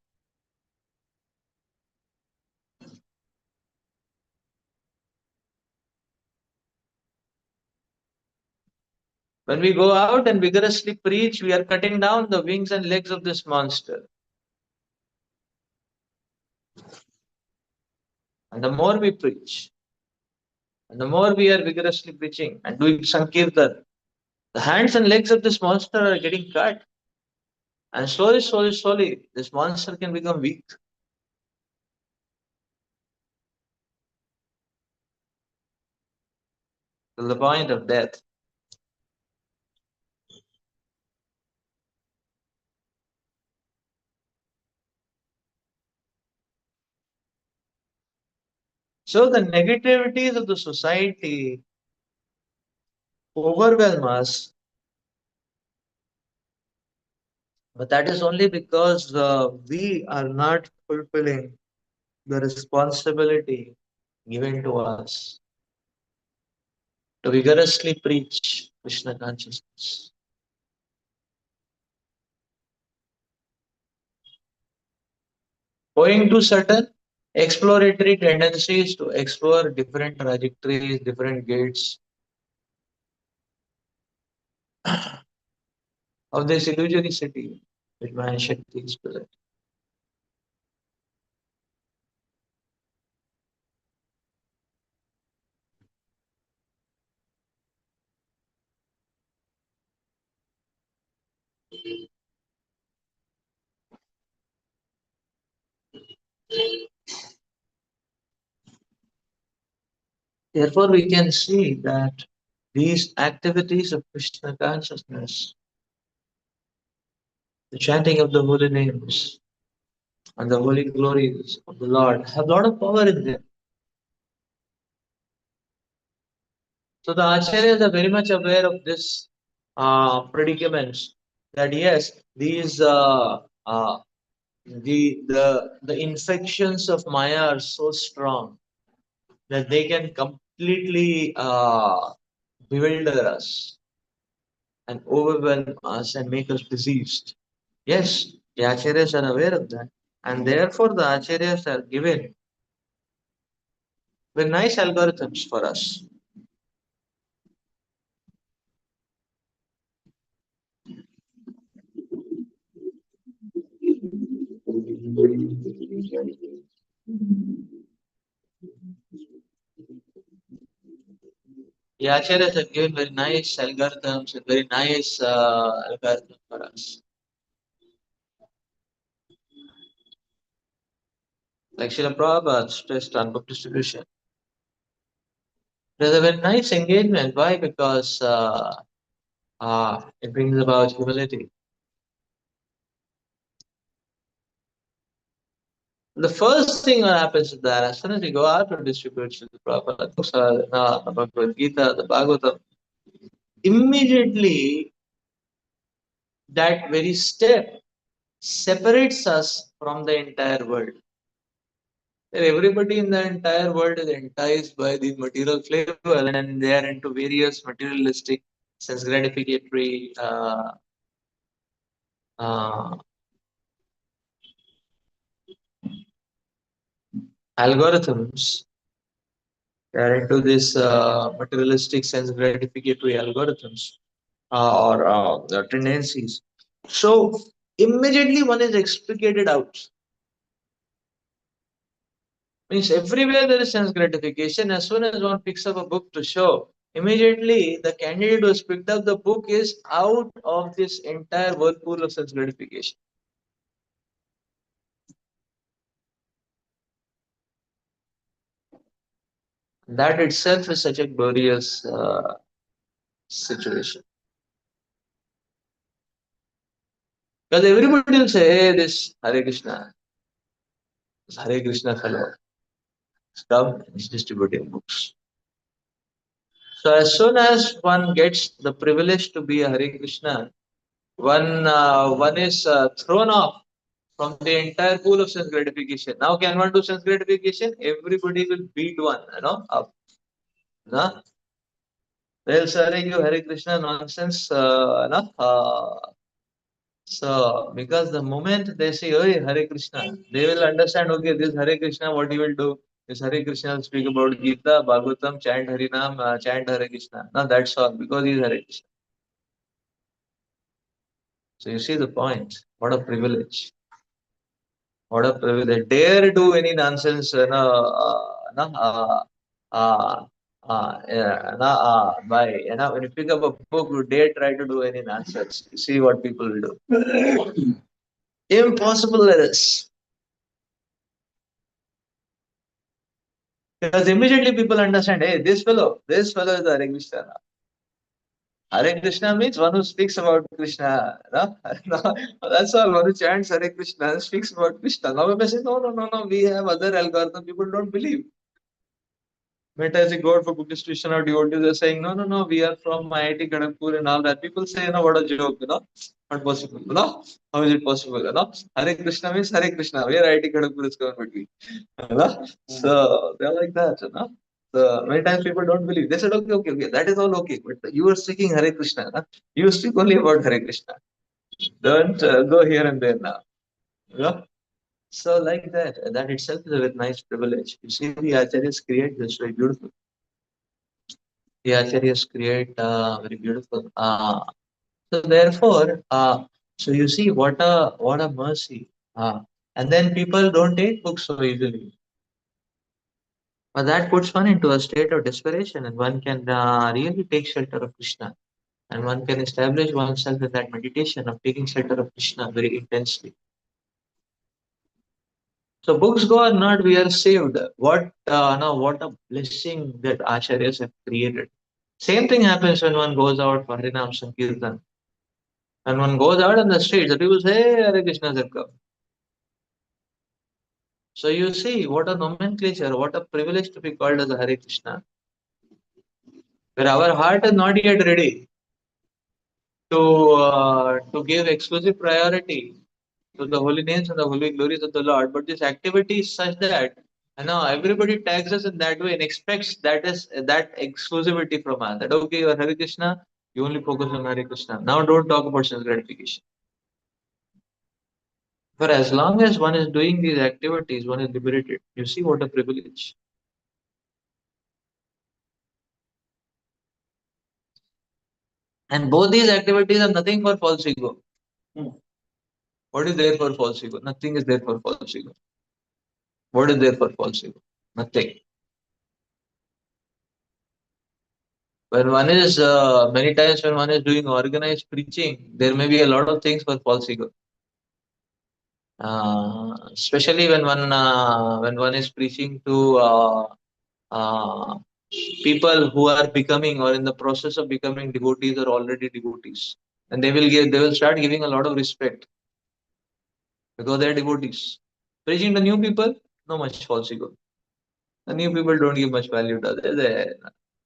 When we go out and vigorously preach, we are cutting down the wings and legs of this monster. And the more we preach, and the more we are vigorously preaching and doing Sankirtan, the hands and legs of this monster are getting cut. And slowly, this monster can become weak to the point of death. So the negativities of the society overwhelm us, but that is only because we are not fulfilling the responsibility given to us to vigorously preach Krishna consciousness. Owing to certain exploratory tendencies to explore different trajectories, different gates of this illusory city which Maya Shakti is present. Therefore, we can see that these activities of Krishna consciousness, the chanting of the holy names and the holy glories of the Lord, have a lot of power in them. So the acharyas are very much aware of this predicaments. That yes, these the infections of Maya are so strong that they can completely bewilder us and overwhelm us and make us diseased. Yes, the acharyas are aware of that, and therefore the acharyas are given with nice algorithms for us. The acharyas have given very nice algorithms and very nice algorithm for us. like Srila Prabhupada stressed on book distribution. There's a very nice engagement. Why? Because it brings about humility. The first thing that happens is that as soon as you go out to distribute Srila Prabhupada books, the Bhagavad Gita, the Bhagavatam, immediately that very step separates us from the entire world. Everybody in the entire world is enticed by the material flavor and they are into various materialistic, sense gratificatory uh, algorithms. They are into this materialistic, sense gratificatory algorithms or tendencies. So immediately one is explicated out. Means everywhere there is sense gratification. As soon as one picks up a book to show, immediately the candidate who has picked up the book is out of this entire whirlpool of sense gratification. That itself is such a glorious situation. Because everybody will say, hey, this Hare Krishna fellow, stop distributing books. So as soon as one gets the privilege to be a Hare Krishna, one is thrown off from the entire pool of sense gratification. Now, can one do sense gratification? Everybody will beat one, up. No? They'll say you Hare Krishna nonsense, no? So, because the moment they say, oh, Hare Krishna, they will understand, okay, this Hare Krishna, what he will do? This Hare Krishna will speak about Gita, Bhagavatam, chant Harinam, chant Hare Krishna. No, that's all, because he is Hare Krishna. So, you see the point. What a privilege. What a privilege. They dare do any nonsense, no, yeah, no, by, when you pick up a book, you dare try to do any nonsense. You see what people will do. Impossible errors. Because immediately people understand, hey, this fellow is Hare Krishna. Hare Krishna means one who speaks about Krishna. No? No, that's all. One who chants Hare Krishna speaks about Krishna. Now people say, no, we have other algorithm. People don't believe. Many times you go out for book distribution or devotees are saying, no, we are from IIT Kharagpur and all that. People say, what a joke, not possible, How is it possible, Hare Krishna means Hare Krishna. Where IIT Kharagpur is coming between, So they're like that, So many times people don't believe. They said, okay, that is all okay. But you are speaking Hare Krishna, You speak only about Hare Krishna. Don't go here and there now, So like that itself is a very nice privilege. You see, the acharyas create this very beautiful. The acharyas create very beautiful. So therefore, so you see what a mercy. And then people don't take books so easily. But that puts one into a state of desperation, and one can really take shelter of Krishna, and one can establish oneself in that meditation of taking shelter of Krishna very intensely. So books go or not, we are saved. What a blessing that acharyas have created. Same thing happens when one goes out for Harinam Sankirtan. When one goes out on the streets, the people say, hey, Hare Krishna has come. So you see, what a nomenclature, what a privilege to be called as a Hare Krishna. Where our heart is not yet ready to give exclusive priority to the holy names and the holy glories of the Lord. But this activity is such that everybody tags us in that way and expects that exclusivity from us. That okay, you are Hare Krishna, you only focus on Hare Krishna. Now don't talk about self gratification. For as long as one is doing these activities, one is liberated. You see what a privilege. And both these activities are nothing for false ego. What is there for false ego? Nothing is there for false ego. What is there for false ego? Nothing. When one is, many times when one is doing organized preaching, there may be a lot of things for false ego. Especially when one is preaching to uh, people who are becoming or in the process of becoming devotees or already devotees, and they will start giving a lot of respect because they are devotees. Preaching to new people, no much false ego. The new people don't give much value to others. They're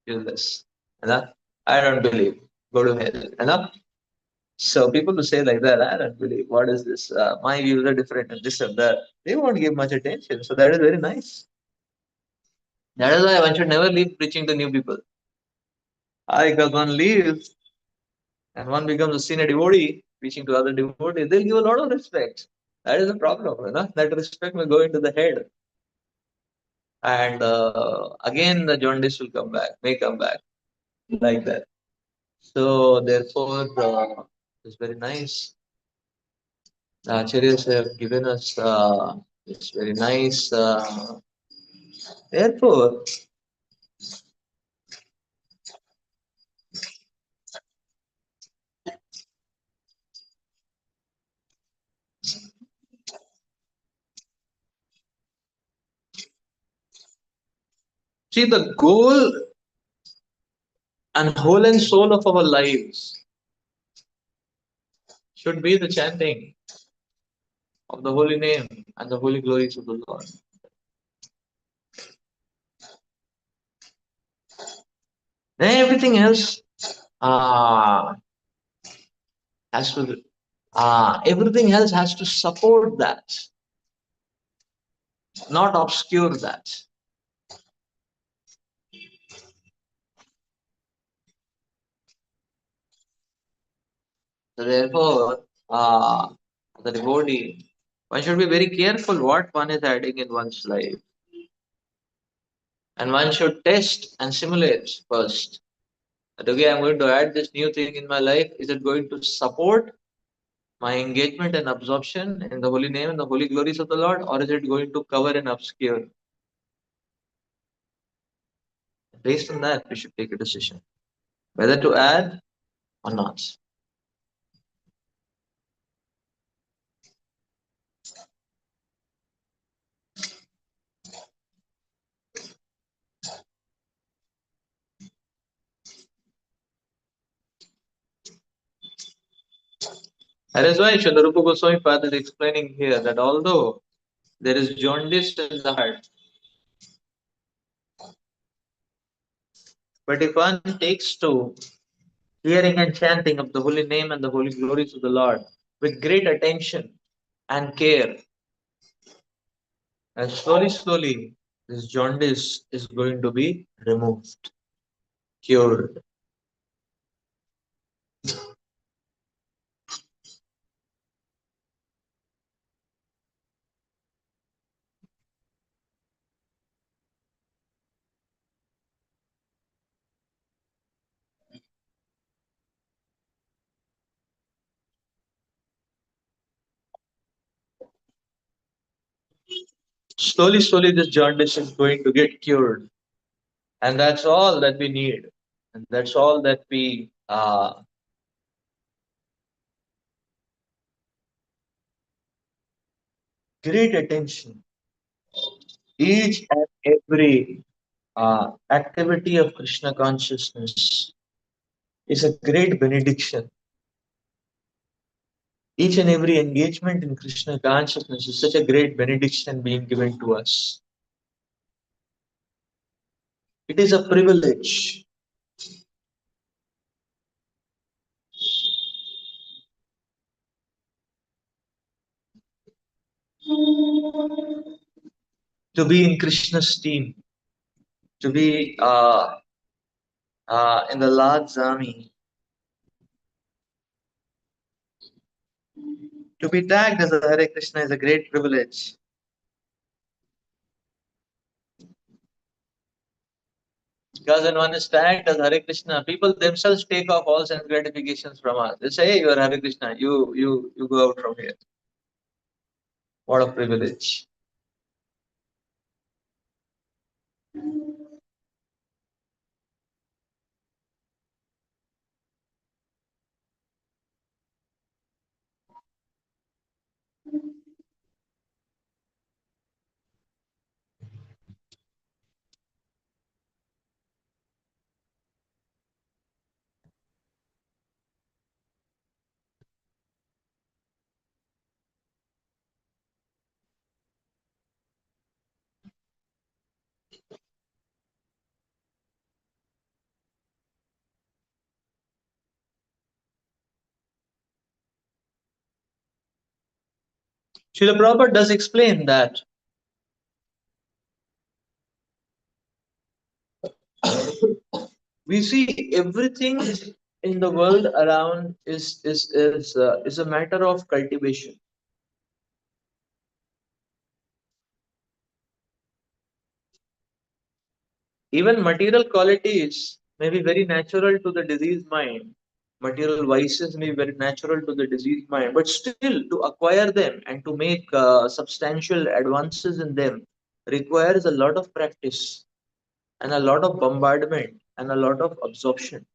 useless. You know? I don't believe. Go to hell. You know? So people who say like that, I don't believe. What is this? My views are different and this and that. They won't give much attention. So that is very nice. That is why one should never leave preaching to new people. Because one leaves and one becomes a senior devotee, preaching to other devotees, they'll give a lot of respect. That is the problem. You know? That respect may go into the head. And again, the jaundice will come back, may come back like that. So therefore, it's very nice. The acharyas have given us it's very nice. Therefore, see the goal and whole and soul of our lives should be the chanting of the holy name and the holy glories of the Lord. Then everything else uh, has to everything else has to support that, not obscure that. So therefore, the devotee, one should be very careful what one is adding in one's life. And one should test and simulate first. That okay, I'm going to add this new thing in my life. Is it going to support my engagement and absorption in the holy name and the holy glories of the Lord, or is it going to cover and obscure? Based on that, we should take a decision whether to add or not. That is why Srila Rupa Goswami Pad is explaining here that although there is jaundice in the heart, but if one takes to hearing and chanting of the holy name and the holy glories of the Lord with great attention and care, and slowly, this jaundice is going to be removed, cured. Slowly, this jaundice is going to get cured. And that's all that we need. And that's all that we great attention. Each and every activity of Krishna consciousness is a great benediction. Each and every engagement in Krishna consciousness is such a great benediction being given to us. It is a privilege. To be in Krishna's team, to be in the Lord's army, to be tagged as a Hare Krishna is a great privilege. Because when one is tagged as Hare Krishna, people themselves take off all sense gratifications from us. They say, hey, you are Hare Krishna, you go out from here. What a privilege. Srila Prabhupada does explain that we see everything in the world around is a matter of cultivation. Even material qualities may be very natural to the diseased mind. Material vices may be very natural to the diseased mind, but still to acquire them and to make substantial advances in them requires a lot of practice and a lot of bombardment and a lot of absorption.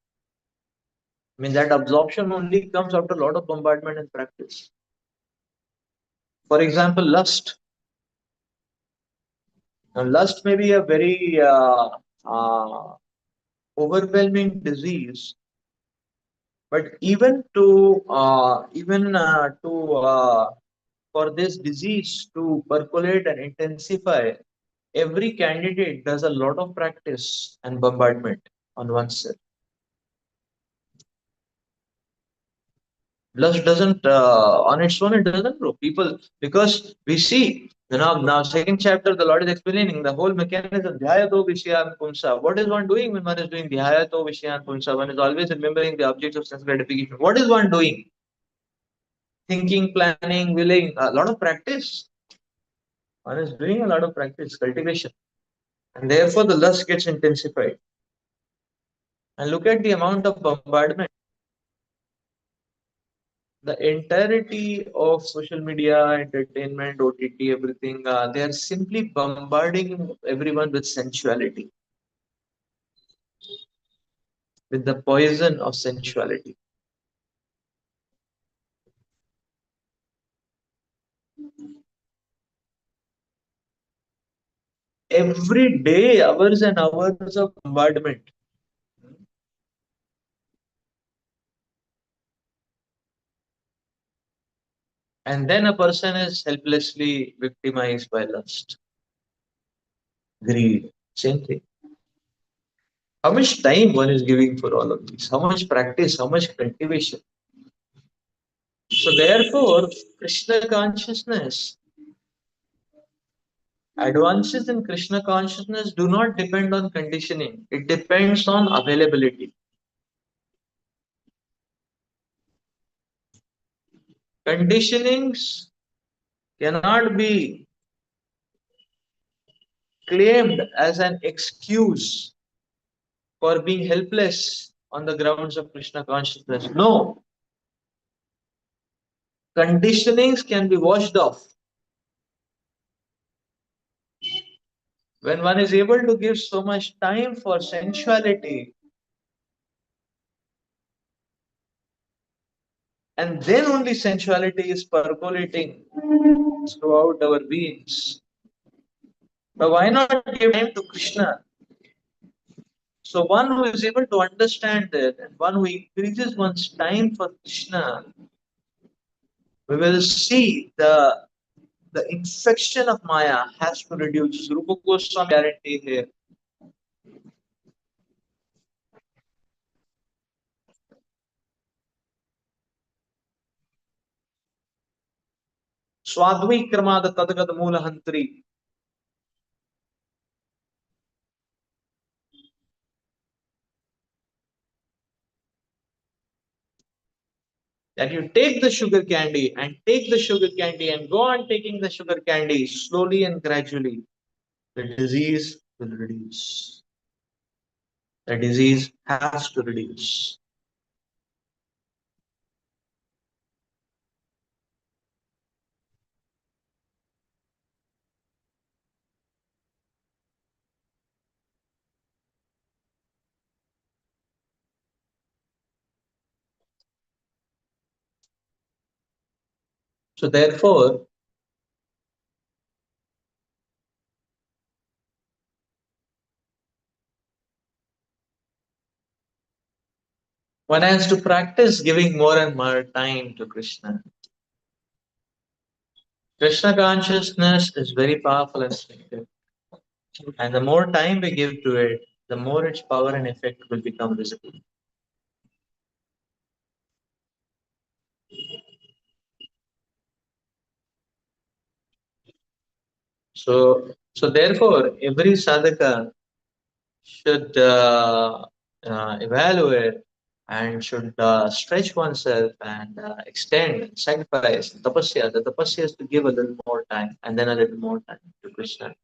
I mean, that absorption only comes after a lot of bombardment and practice. For example, lust. Now, lust may be a very overwhelming disease, but even for this disease to percolate and intensify, every candidate does a lot of practice and bombardment on oneself. Lust doesn't on its own, it doesn't grow. People, because we see now second chapter the Lord is explaining the whole mechanism. Dhyayato Vishyan Pumsa. What is one doing when one is doing Dhyayato Vishyan Pumsa? One is always remembering the objects of sense gratification. What is one doing? Thinking, planning, willing, a lot of practice. One is doing a lot of practice, cultivation. And therefore the lust gets intensified. And look at the amount of bombardment. The entirety of social media, entertainment, OTT, everything, they are simply bombarding everyone with sensuality, with the poison of sensuality. Every day, hours and hours of bombardment. And then a person is helplessly victimized by lust, greed, same thing. How much time one is giving for all of this? How much practice? How much cultivation? So therefore, Krishna consciousness, advances in Krishna consciousness do not depend on conditioning. It depends on availability. Conditionings cannot be claimed as an excuse for being helpless on the grounds of Krishna consciousness. No, conditionings can be washed off. When one is able to give so much time for sensuality, and then only sensuality is percolating throughout our beings. But why not give time to Krishna? So one who is able to understand it and one who increases one's time for Krishna, we will see the infection of Maya has to reduce. Rupa Goswami guarantee here. Swadvikrmada Tadgad Mulahantri. That you take the sugar candy and take the sugar candy and go on taking the sugar candy slowly and gradually. The disease will reduce. The disease has to reduce. So therefore, one has to practice giving more and more time to Krishna. Krishna consciousness is very powerful and effective. And the more time we give to it, the more its power and effect will become visible. So therefore, every sadhaka should evaluate and should stretch oneself and extend, sacrifice, tapasya. The tapasya is to give a little more time and then a little more time to Krishna.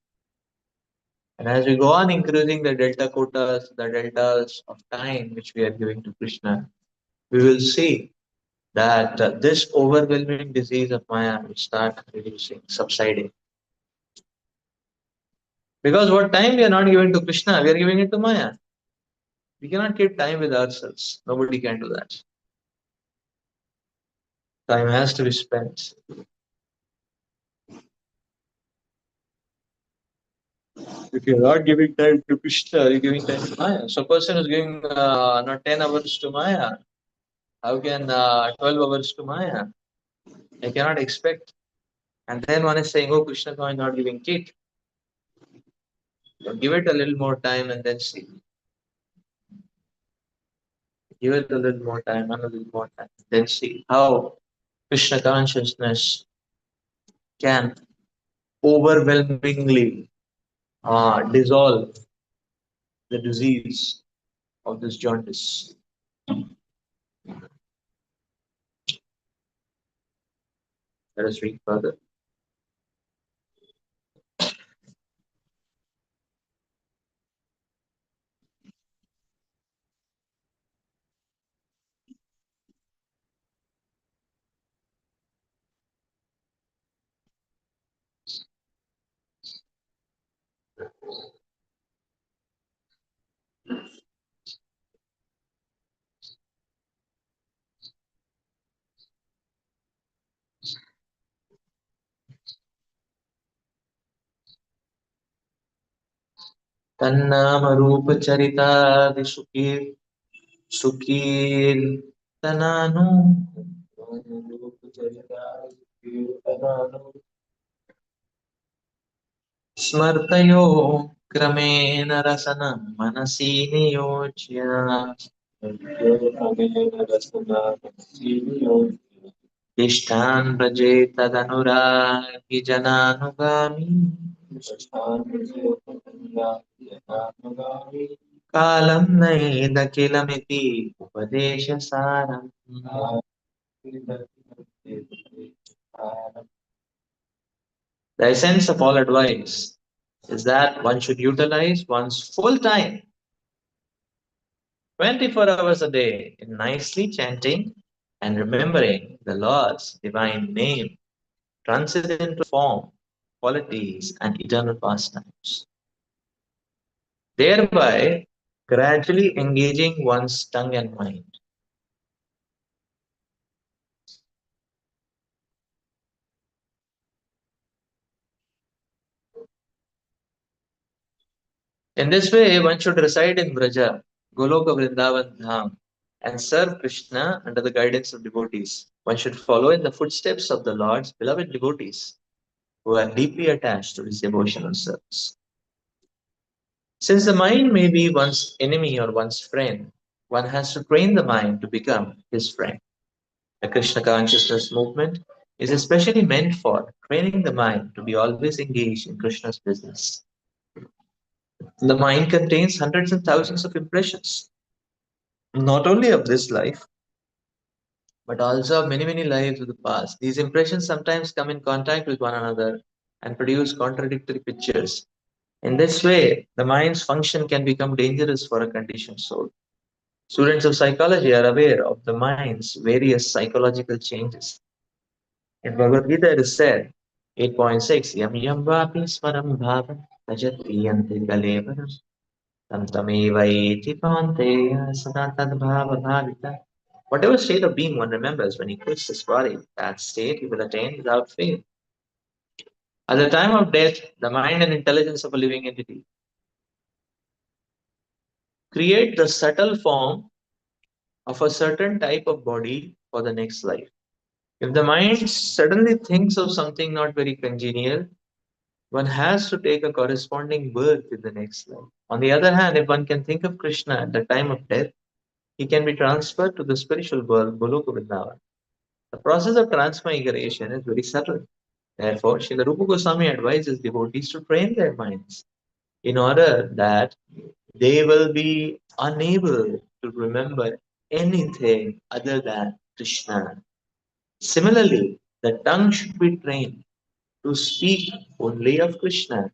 And as we go on increasing the delta quotas, the deltas of time which we are giving to Krishna, we will see that this overwhelming disease of Maya will start reducing, subsiding. Because what time we are not giving to Krishna, we are giving it to Maya. We cannot keep time with ourselves. Nobody can do that. Time has to be spent. If you're not giving time to Krishna, you're giving time to Maya. So, a person who's giving not 10 hours to Maya, how can 12 hours to Maya? I cannot expect. And then one is saying, oh, Krishna is not giving teeth. So give it a little more time and then see. Give it a little more time and a little more time. Then see how Krishna consciousness can overwhelmingly dissolve the disease of this jaundice. Let us read further. तन्नाम रूप चरितादि सुकीर्तनानु रूप चरितादि स्मर्तयो क्रमेण रसनं मनसि नियोज्य तिष्ठान् व्रजे तदनुरागी जनानुगामी कालं नैदखिलमिति उपदेशसारम्. The essence of all advice is that one should utilize one's full time, 24 hours a day, in nicely chanting and remembering the Lord's divine name, transcendental form, qualities, and eternal pastimes. Thereby, gradually engaging one's tongue and mind. In this way, one should reside in Braja, Goloka Vrindavan Dham, and serve Krishna under the guidance of devotees. One should follow in the footsteps of the Lord's beloved devotees, who are deeply attached to his devotional service. Since the mind may be one's enemy or one's friend, one has to train the mind to become his friend. The Krishna consciousness movement is especially meant for training the mind to be always engaged in Krishna's business. The mind contains hundreds and thousands of impressions, not only of this life, but also of many, many lives of the past. These impressions sometimes come in contact with one another and produce contradictory pictures. In this way, the mind's function can become dangerous for a conditioned soul. Students of psychology are aware of the mind's various psychological changes. In Bhagavad Gita, it is said, 8.6, Yam yam vapi smaram bhavam tajati yanti kalevaram tam tamevaiti paunteya sada tad bhava bhavita. Whatever state of being one remembers when he quits this body, that state he will attain without fail. At the time of death, the mind and intelligence of a living entity create the subtle form of a certain type of body for the next life. If the mind suddenly thinks of something not very congenial, one has to take a corresponding birth in the next life. On the other hand, if one can think of Krishna at the time of death, he can be transferred to the spiritual world, Goloka Vrindavan. The process of transmigration is very subtle. Therefore, Srila Rupa Goswami advises devotees to train their minds in order that they will be unable to remember anything other than Krishna. Similarly, the tongue should be trained to speak only of Krishna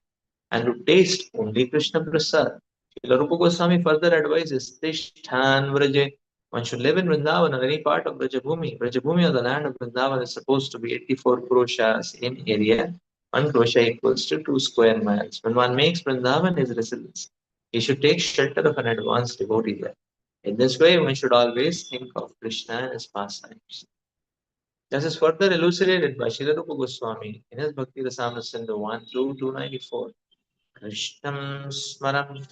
and to taste only Krishna Prasad. Srila Rupa Goswami further advises Tishthan Vraje. One should live in Vrindavan or any part of Brajabhumi. Brajabhumi or the land of Vrindavan is supposed to be 84 kroshas in area. 1 krosha equals to 2 square miles. When one makes Vrindavan his residence, he should take shelter of an advanced devotee there. In this way, one should always think of Krishna and his pastimes. This is further elucidated by Srila Rupa Goswami in his Bhakti Rasamrita Sindhu 1 through 294. Krishnam Smaram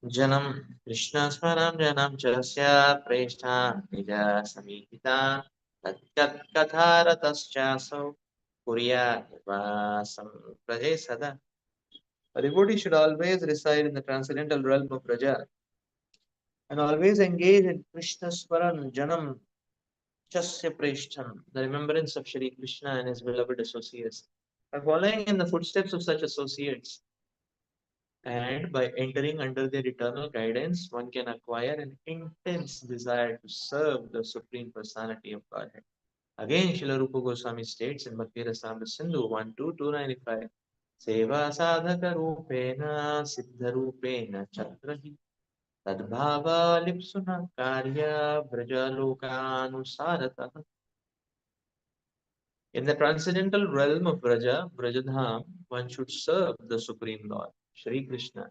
Janam Krishna Smaram Janam Chasya Preshta Nija Samihita Tatkat Katharataschaso Puriya Vasam Praje Sada. A devotee should always reside in the transcendental realm of Raja and always engage in Krishna Smaran Janam Chasya Preshtam, the remembrance of Shri Krishna and his beloved associates. By following in the footsteps of such associates, and by entering under their eternal guidance, one can acquire an intense desire to serve the Supreme Personality of Godhead. Again, Srila Rupa Goswami states in Bhakti Rasamrita Sindhu 1-295, Seva sadhaka rupena siddha rupena chatrahi tadbhava lipsuna karya brajalokanu. In the transcendental realm of Brajadham, one should serve the Supreme Lord, Shri Krishna,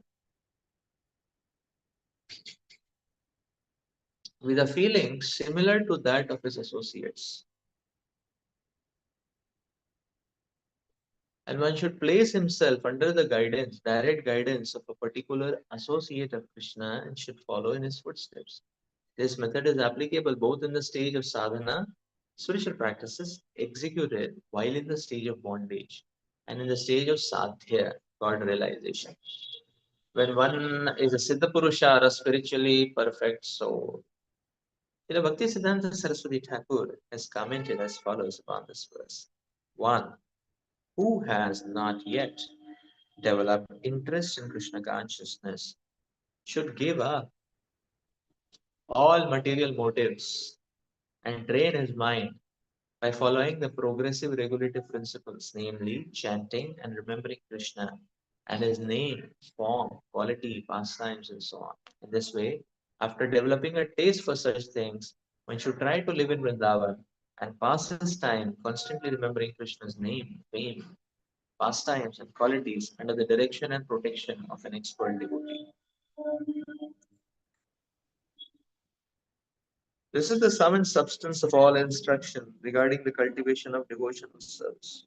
with a feeling similar to that of his associates. And one should place himself under the guidance, direct guidance of a particular associate of Krishna and should follow in his footsteps. This method is applicable both in the stage of sadhana, spiritual practices executed while in the stage of bondage, and in the stage of sadhya, God realization. When one is a Siddha Purusha or a spiritually perfect soul. Bhakti Siddhanta Saraswati Thakur has commented as follows upon this verse. 1. Who has not yet developed interest in Krishna consciousness should give up all material motives and train his mind by following the progressive regulative principles, namely chanting and remembering Krishna and his name, form, quality, pastimes, and so on. In this way, after developing a taste for such things, one should try to live in Vrindavan and pass his time constantly remembering Krishna's name, fame, pastimes, and qualities under the direction and protection of an expert devotee. This is the sum and substance of all instruction regarding the cultivation of devotional service.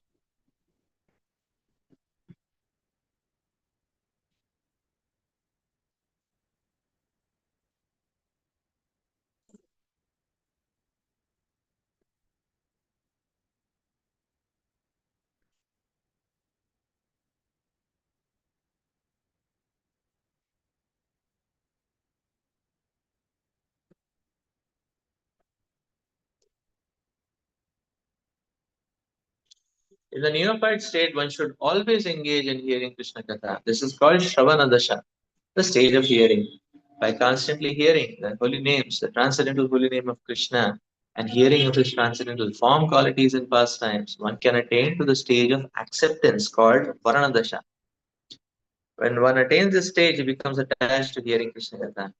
In the neophyte state, one should always engage in hearing Krishna Katha. This is called Shravana Dasha, the stage of hearing. By constantly hearing the holy names, the transcendental holy name of Krishna, and hearing of his transcendental form, qualities, and pastimes, one can attain to the stage of acceptance called Varana Dasha. When one attains this stage, he becomes attached to hearing Krishna Katha.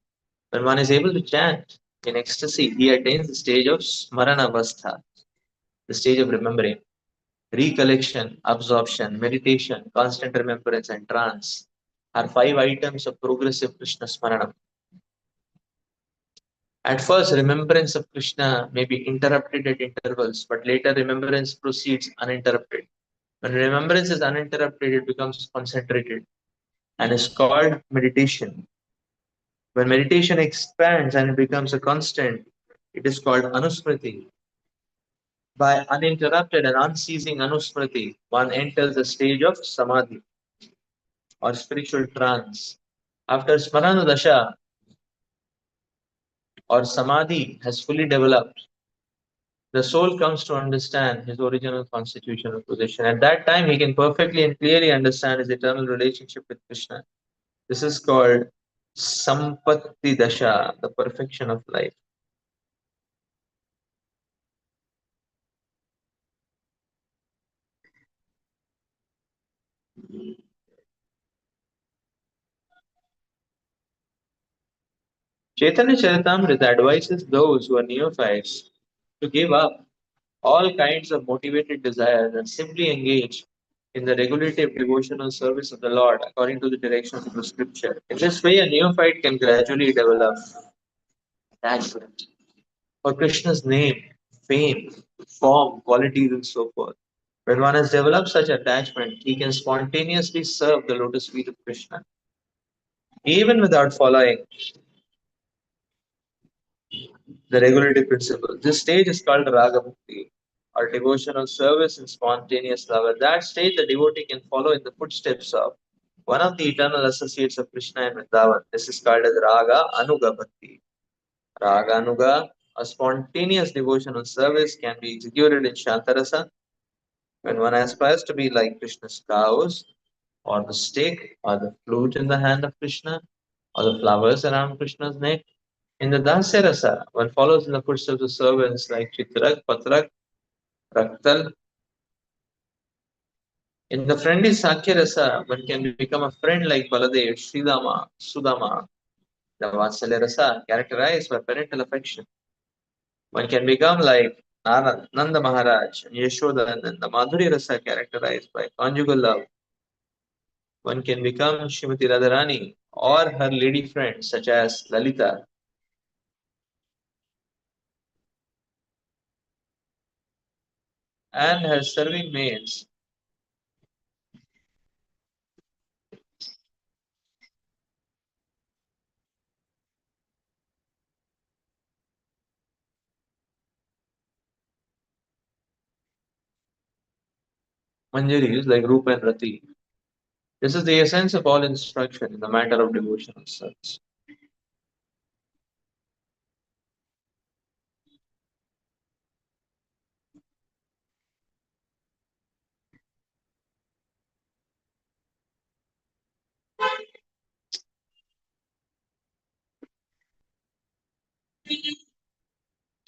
When one is able to chant in ecstasy, he attains the stage of Smarana Avastha, the stage of remembering. Recollection, absorption, meditation, constant remembrance, and trance are 5 items of progressive Krishna Smaranam. At first, remembrance of Krishna may be interrupted at intervals, but later remembrance proceeds uninterrupted. When remembrance is uninterrupted, it becomes concentrated and is called meditation. When meditation expands and it becomes a constant, it is called anusmriti. By uninterrupted and unceasing anusmriti, one enters the stage of samadhi or spiritual trance. After Smarana Dasha or Samadhi has fully developed, The soul comes to understand his original constitutional position. At that time, he can perfectly and clearly understand his eternal relationship with Krishna. This is called Sampatti Dasha, the perfection of life. Chaitanya Charitamrita advises those who are neophytes to give up all kinds of motivated desires and simply engage in the regulative devotional service of the Lord according to the directions of the scripture. In this way, a neophyte can gradually develop attachment for Krishna's name, fame, form, qualities, and so forth. When one has developed such attachment, he can spontaneously serve the lotus feet of Krishna, even without following the regulative principle. This stage is called Raga Bhakti, or devotional service and spontaneous love. At that stage, the devotee can follow in the footsteps of one of the eternal associates of Krishna and Vrindavan. This is called as Raga Anuga Bhakti. Raga Anuga, a spontaneous devotional service, can be executed in Shantarasa when one aspires to be like Krishna's cows, or the stick, or the flute in the hand of Krishna, or the flowers around Krishna's neck. In the Dasya Rasa, one follows in the footsteps of servants like Chitrak, Patrak, Raktal. In the friendly Sakya Rasa, one can become a friend like Baladev, Sridama, Sudama. The Vatsalya Rasa, characterized by parental affection. One can become like Nanda Maharaj and Yashoda, and the Madhuri Rasa, characterized by conjugal love. One can become Srimati Radharani or her lady friends such as Lalita. And her serving maids, Manjaris like Rupa and Rati. This is the essence of all instruction in the matter of devotional service.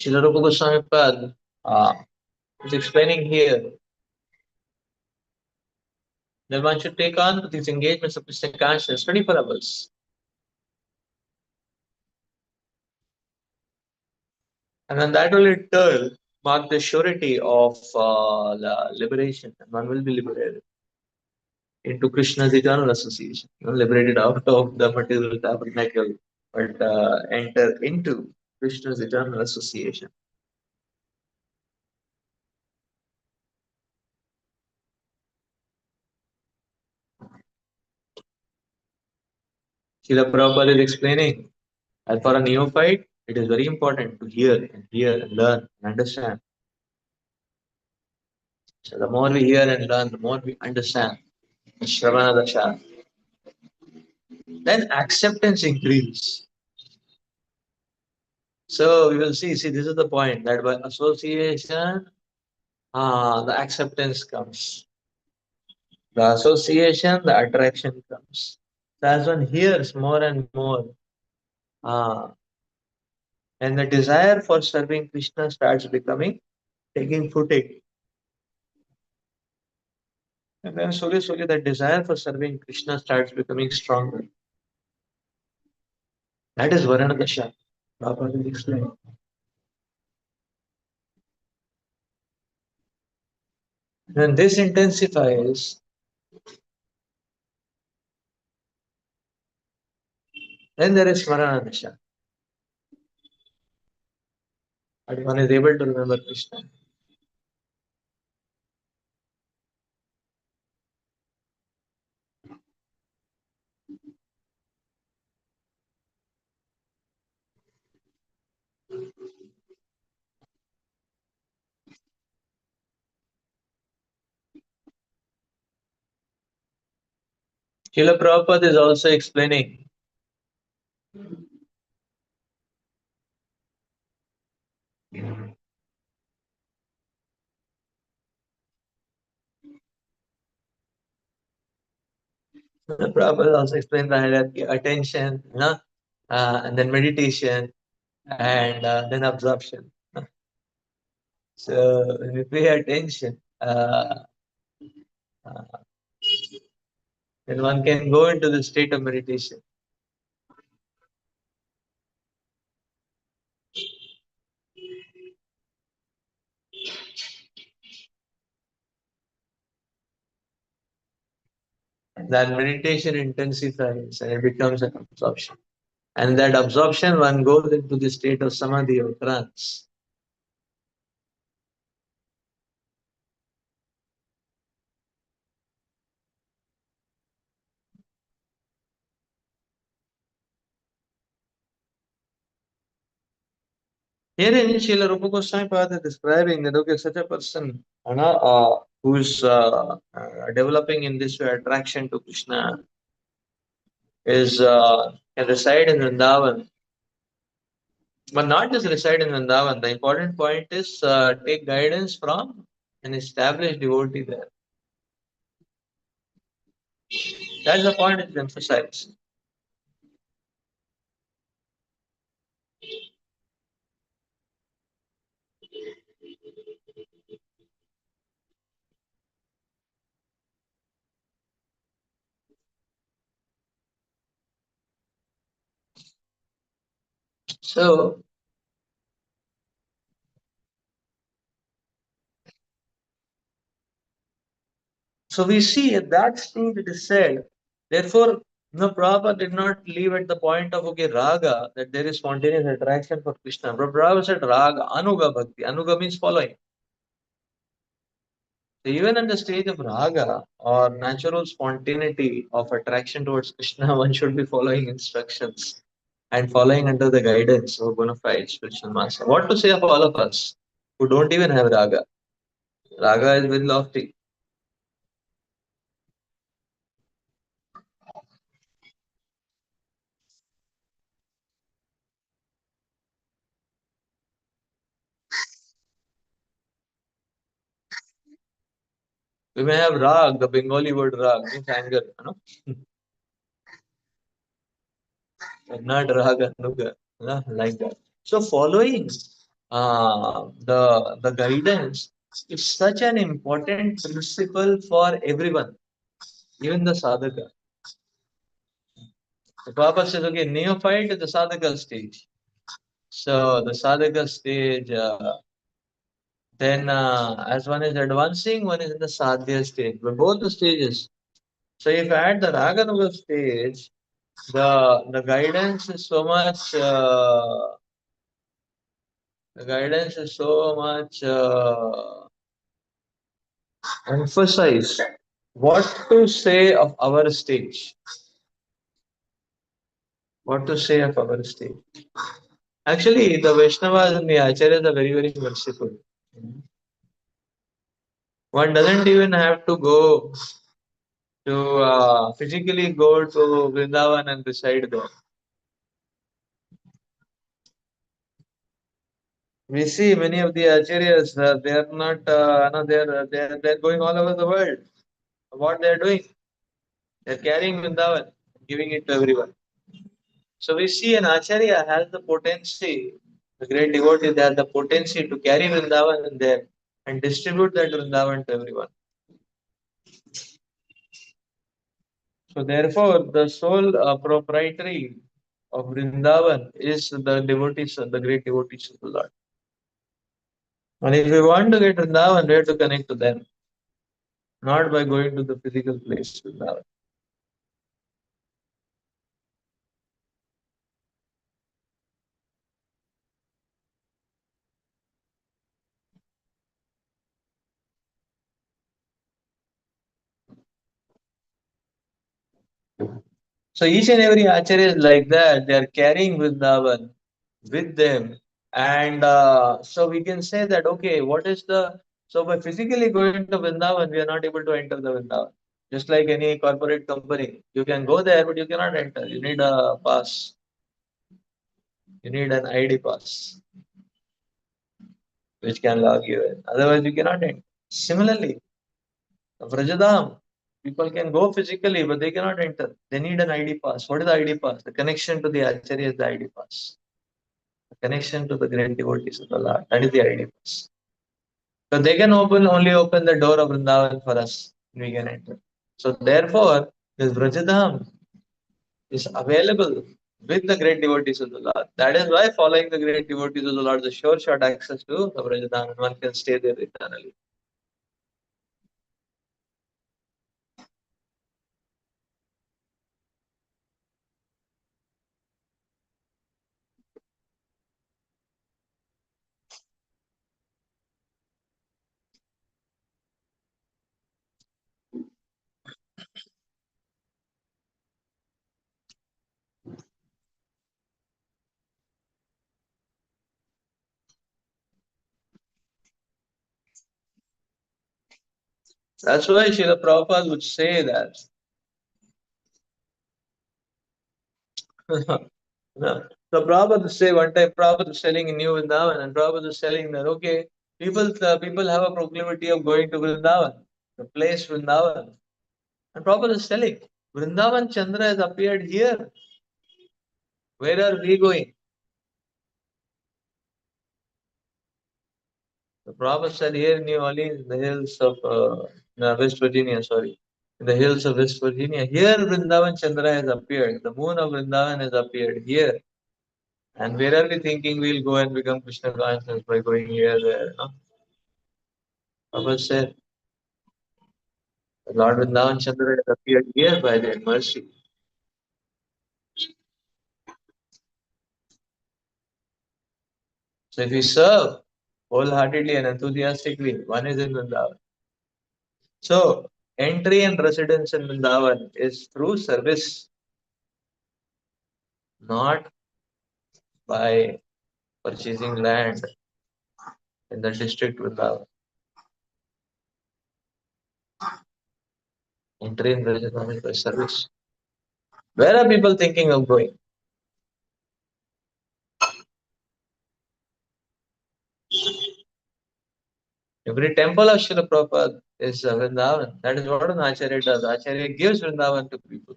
Srila Rupa Goswami Pad is explaining here that one should take on these engagements of Krishna consciousness 24 hours. And then that will in turn mark the surety of liberation, and one will be liberated into Krishna's eternal association, liberated out of the material tabernacle, but enter into Krishna's eternal association. Srila Prabhupada is explaining that for a neophyte, it is very important to hear and learn and understand. So the more we hear and learn, the more we understand. Shravana Dasha. Then acceptance increases. So we will see, this is the point that by association, the acceptance comes. The association, the attraction comes. So as one hears more and more, uh, and the desire for serving Krishna starts taking footing. And then slowly, that desire for serving Krishna starts becoming stronger. That is Varana Dasha. Prabhupada will explain. When this intensifies, then there is Smarana Dasha. And one is able to remember Krishna. Srila Prabhupada is also explaining The Prabhupada also explained the hierarchy: attention, and then meditation, and then absorption. So when we pay attention, uh, then one can go into the state of meditation. That meditation intensifies and it becomes an absorption. And that absorption, one goes into the state of samadhi or trance. Herein, Srila Rupa Goswami Pada is describing that, okay, such a person, who's developing in this way attraction to Krishna, can reside in Vrindavan, but not just reside in Vrindavan. The important point is take guidance from an established devotee there. That's the point it's emphasized. So, so we see at that stage it is said, therefore, no, Prabhupada did not leave at the point of, okay, raga, that there is spontaneous attraction for Krishna. But Prabhupada said raga, anuga bhakti. Anuga means following. So even at the stage of raga or natural spontaneity of attraction towards Krishna, one should be following instructions and following under the guidance of bona fide spiritual master. What to say of all of us who don't even have raga? Raga is very lofty. We may have rag, the Bengali word rag means anger, not raga, nuga, like that. So following the guidance is such an important principle for everyone, even the sadhaka. The Papa says, okay, neophyte is the sadhaka stage. So the sadhaka stage, then as one is advancing, one is in the sadhya stage. But both the stages. So if at the raganuga stage, the guidance is so much, the guidance is so much emphasized. What to say of our stage? What to say of our stage? Actually, the Vaishnavas and the Acharyas are very, very merciful. One doesn't even have to go to physically go to Vrindavan and reside there. We see many of the acharyas, they are not, no, they're going all over the world. What they're doing, they're carrying Vrindavan, giving it to everyone. So we see an acharya has the potency, the great devotee, they have the potency to carry Vrindavan there and distribute that Vrindavan to everyone. So therefore, the sole proprietary of Vrindavan is the devotees, the great devotees of the Lord. And if we want to get Vrindavan, we have to connect to them, not by going to the physical place Vrindavan. So each and every acharya is like that. They are carrying Vrindavan with them. And so we can say that, okay, what is the. So by physically going to Vrindavan, we are not able to enter the Vrindavan. Just like any corporate company, you can go there, but you cannot enter. You need a pass. You need an ID pass, which can log you in. Otherwise, you cannot enter. Similarly, Vrajadam. People can go physically, but they cannot enter. They need an ID pass. What is the ID pass? The connection to the Acharya is the ID pass. The connection to the great devotees of the Lord. That is the ID pass. So they can only open the door of Vrindavan for us. We can enter. So therefore, this Vrajadham is available with the great devotees of the Lord. That is why following the great devotees of the Lord is a sure shot access to the Vrajadham, and one can stay there eternally. That's why Srila Prabhupada would say that. No. So Prabhupada would say one time, Prabhupada was selling in New Vrindavan, and Prabhupada was selling that, okay, people have a proclivity of going to Vrindavan, the place Vrindavan. And Prabhupada is telling, Vrindavan Chandra has appeared here. Where are we going? The Prabhupada said here in New Orleans, in the hills of no, West Virginia, sorry, in the hills of West Virginia, here Vrindavan Chandra has appeared. The moon of Vrindavan has appeared here. And where are we thinking we'll go and become Krishna conscious by going here, there? No? Prabhupada said, the Lord Vrindavan Chandra has appeared here by their mercy. So if we serve wholeheartedly and enthusiastically, one is in Vrindavan. So entry and residence in Vrindavan is through service, not by purchasing land in the district Vrindavan. Entry and residence is by service. Where are people thinking of going? Every temple of Srila Prabhupada is Vrindavan. That is what an Acharya does. Acharya gives Vrindavan to people,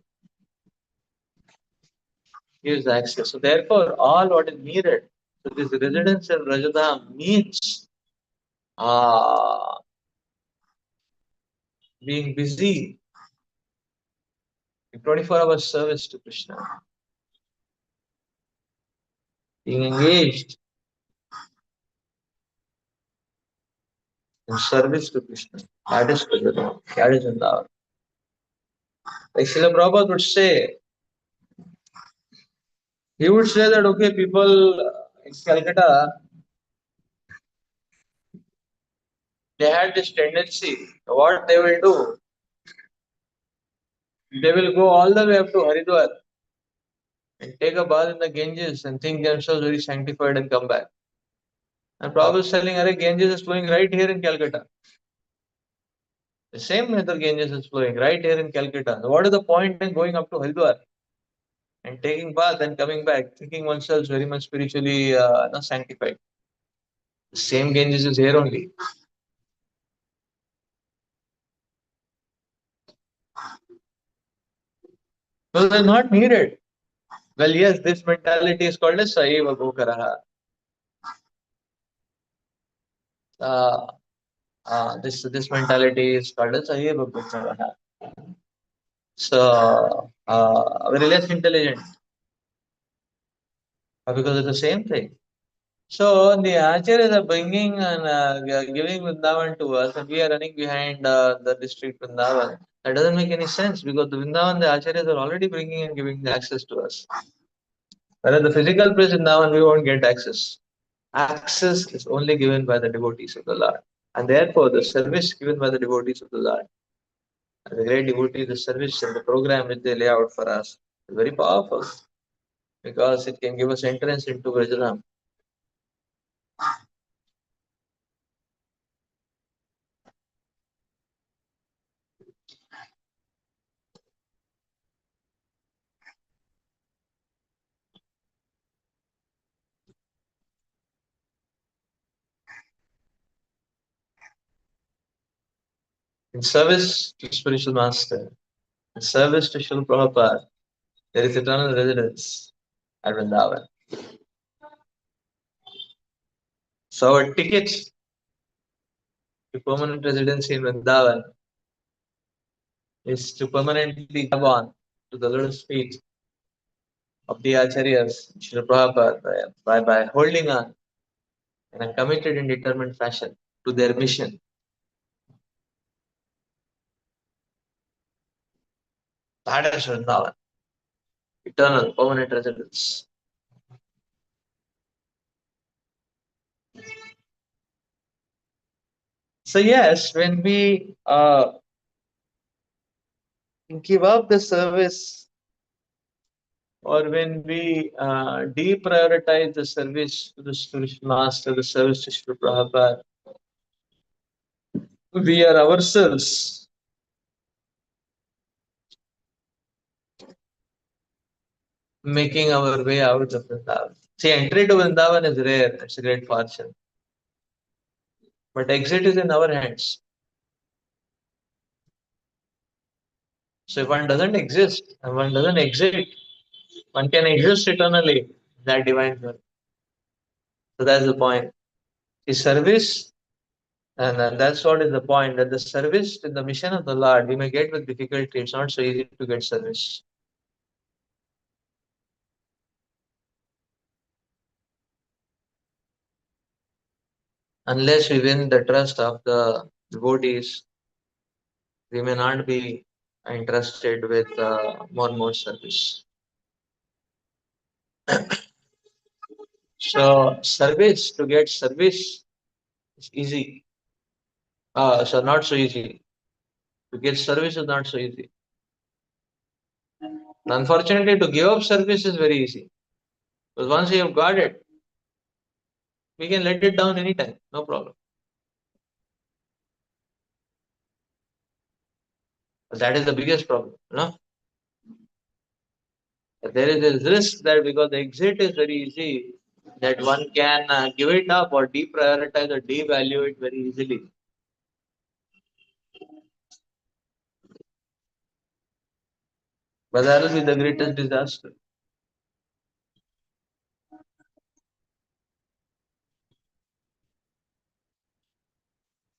gives access. So therefore, all what is needed. So this residence in Rajadham means uh, being busy in 24 hours service to Krishna, being engaged in service to Krishna. That is Rajadham. That is Vrindavan. Like Srila Prabhupada would say, he would say that okay, people in Calcutta, they had this tendency. What they will do, they will go all the way up to Haridwar and take a bath in the Ganges and think themselves very sanctified and come back. And Prabhupada is telling, Arey, Ganges is flowing right here in Calcutta. The same method Ganges is flowing right here in Calcutta. So what is the point in going up to Haridwar and taking bath and coming back, thinking oneself very much spiritually not sanctified? The same Ganges is here only. So they're not needed. Well, yes, this mentality is called as Saiva Gokaraha. Uh, this mentality is called as Saiva Gokaraha. So, very less intelligent because it's the same thing. So, the acharyas are bringing and giving Vrindavan to us, and we are running behind the district Vrindavan. That doesn't make any sense because the Vrindavan, the acharyas are already bringing and giving the access to us. Whereas the physical place Vrindavan, we won't get access. Access is only given by the devotees of the Lord. And therefore, the service given by the devotees of the Lord, and the great devotees, the service and the program which they lay out for us is very powerful because it can give us entrance into Vrajadham. In service to spiritual master, in service to Srila Prabhupada, there is eternal residence at Vrindavan. So our ticket to permanent residency in Vrindavan is to permanently grab on to the lotus feet of the Acharyas, Srila Prabhupada, by holding on in a committed and determined fashion to their mission. That is Vrindavan, eternal, permanent residence. So yes, when we give up the service, or when we deprioritize the service to the spiritual master, the service to Srila Prabhupada, we are ourselves making our way out of Vrindavan. See, entry to Vrindavan is rare, it's a great fortune. But exit is in our hands. So if one doesn't exist and one doesn't exit, one can exist eternally, that divine will. So that's the point. The service, and that's what is the point, that the service in the mission of the Lord, we may get with difficulty. It's not so easy to get service. Unless we win the trust of the devotees, we may not be interested with more and more service. So service, to get service is easy. So not so easy. To get service is not so easy. Unfortunately, to give up service is very easy. Because once you have got it, we can let it down anytime, no problem. But that is the biggest problem, you know. There is a risk that because the exit is very easy, that one can give it up or deprioritize or devalue it very easily. But that will be the greatest disaster.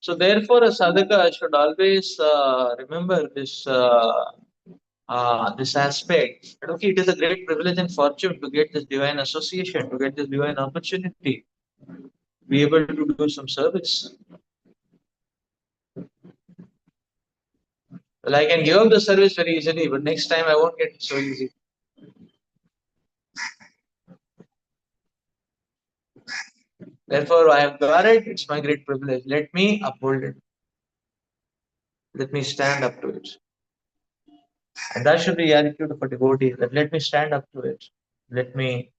So therefore, a sadhaka should always remember this aspect. That, okay, it is a great privilege and fortune to get this divine association, to get this divine opportunity, be able to do some service. Well, I can give up the service very easily, but next time I won't get it so easy. Therefore, I have got it. It's my great privilege. Let me uphold it. Let me stand up to it. And that should be the attitude of a devotee. That let me stand up to it. Let me,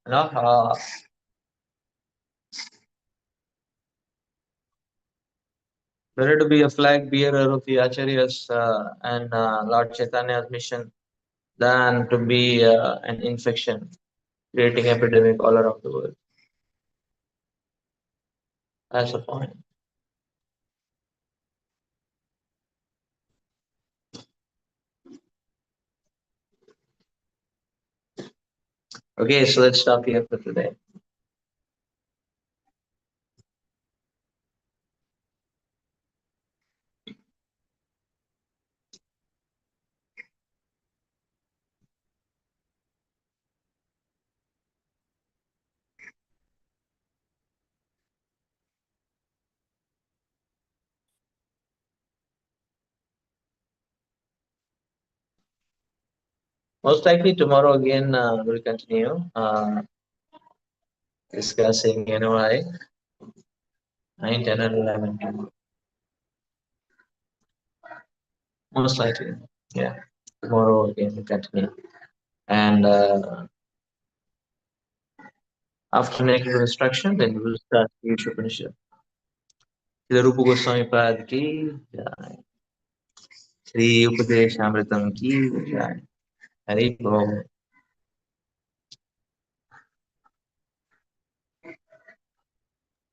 better to be a flag bearer of the Acharyas and Lord Chaitanya's mission than to be an infection creating epidemic all around the world. That's the point. Okay, so let's stop here for today. Most likely tomorrow again we'll continue discussing NOI 9, 10, and 11. Most likely, yeah. Tomorrow again we'll continue. And after making the instruction, then we'll start the Upanishad. Srila Rupa Goswami Pad ki jai. Shri Upadeshamritam ki jai. Hari Bol.